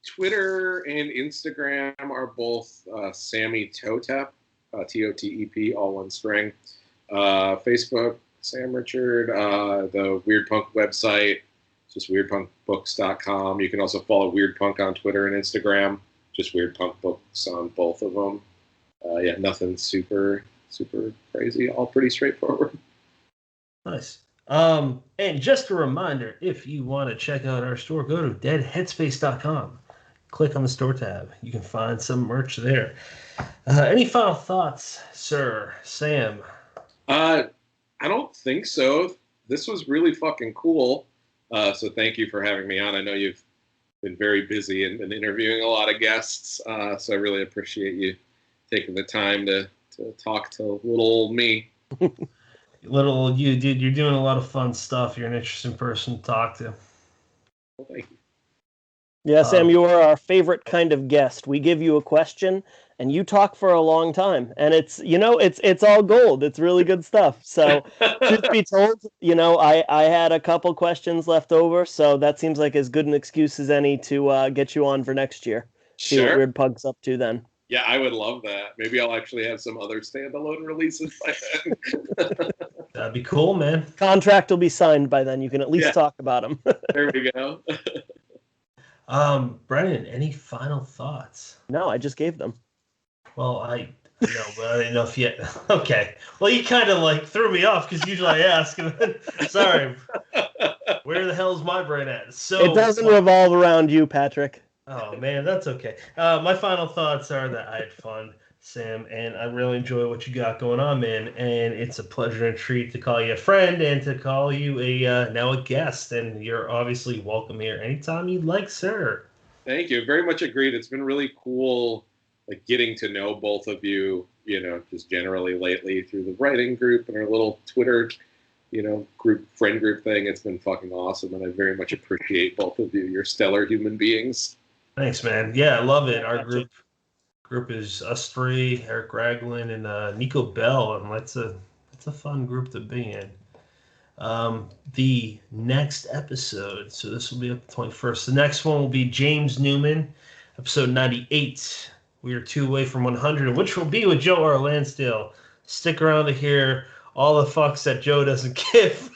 Twitter and Instagram are both Sammy Totep, T-O-T-E-P, all one string. Facebook, Sam Richard. The Weird Punk website, just weirdpunkbooks.com. You can also follow Weird Punk on Twitter and Instagram, just Weird Punk Books on both of them. Yeah, nothing super crazy. All pretty straightforward. Nice. And just a reminder, if you want to check out our store, go to deadheadspace.com. Click on the store tab. You can find some merch there. Any final thoughts, sir? Sam? I don't think so. This was really fucking cool. So thank you for having me on. I know you've been very busy and interviewing a lot of guests. So I really appreciate you taking the time to talk to little old me. Little old you, dude. You're doing a lot of fun stuff. You're an interesting person to talk to. Well, thank you. Yeah, Sam, you are our favorite kind of guest. We give you a question, and you talk for a long time, and it's all gold. It's really good stuff. So, truth be told, I had a couple questions left over, so that seems like as good an excuse as any to get you on for next year. See what Weird Pug's up to then. Yeah, I would love that. Maybe I'll actually have some other standalone releases by then. That'd be cool, man. Contract will be signed by then. You can at least talk about them. There we go. Brennan, any final thoughts? No, I just gave them. Well, I know, but I didn't know if yet. Okay. Well, you kind of like threw me off because usually I ask. And then, sorry. Where the hell is my brain at? So it doesn't revolve around you, Patrick. Oh man, that's okay. My final thoughts are that I had fun, Sam, and I really enjoy what you got going on, man. And it's a pleasure and treat to call you a friend and to call you now a guest. And you're obviously welcome here anytime you'd like, sir. Thank you. Very much agreed. It's been really cool, like getting to know both of you, just generally lately through the writing group and our little Twitter, friend group thing. It's been fucking awesome, and I very much appreciate both of you. You're stellar human beings. Thanks, man. Yeah, I love it. Our group is us three, Eric Ragland and Nico Bell, and it's a fun group to be in. The next episode, so this will be up the 21st. The next one will be James Newman, episode 98. We are 2 away from 100, which will be with Joe R. Lansdale. Stick around to hear all the fucks that Joe doesn't give.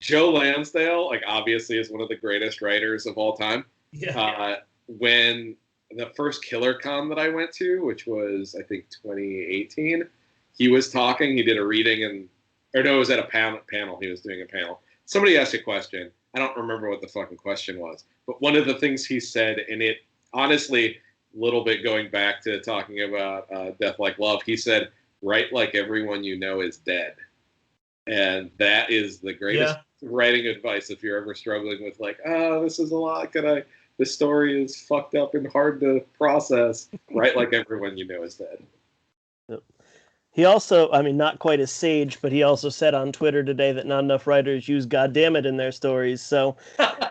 Joe Lansdale, obviously is one of the greatest writers of all time. Yeah. When the first Killer Con that I went to, which was, I think, 2018, he was talking. He did a reading, it was at a panel. He was doing a panel. Somebody asked a question. I don't remember what the fucking question was. But one of the things he said, and it honestly, a little bit going back to talking about Death Like Love, he said, write like everyone you know is dead. And that is the greatest writing advice if you're ever struggling with this is a lot. This story is fucked up and hard to process. Write like everyone you know is dead. He also, not quite as sage, but he also said on Twitter today that not enough writers use "goddammit" in their stories. So,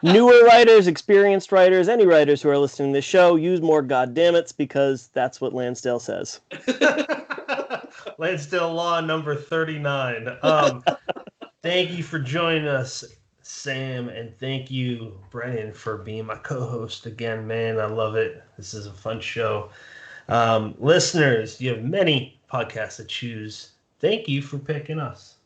newer writers, experienced writers, any writers who are listening to this show, use more "goddammits" because that's what Lansdale says. Lansdale Law number 39. Thank you for joining us, Sam, and thank you, Brennan, for being my co-host again, man. I love it. This is a fun show. Listeners, you have many podcasts to choose. Thank you for picking us.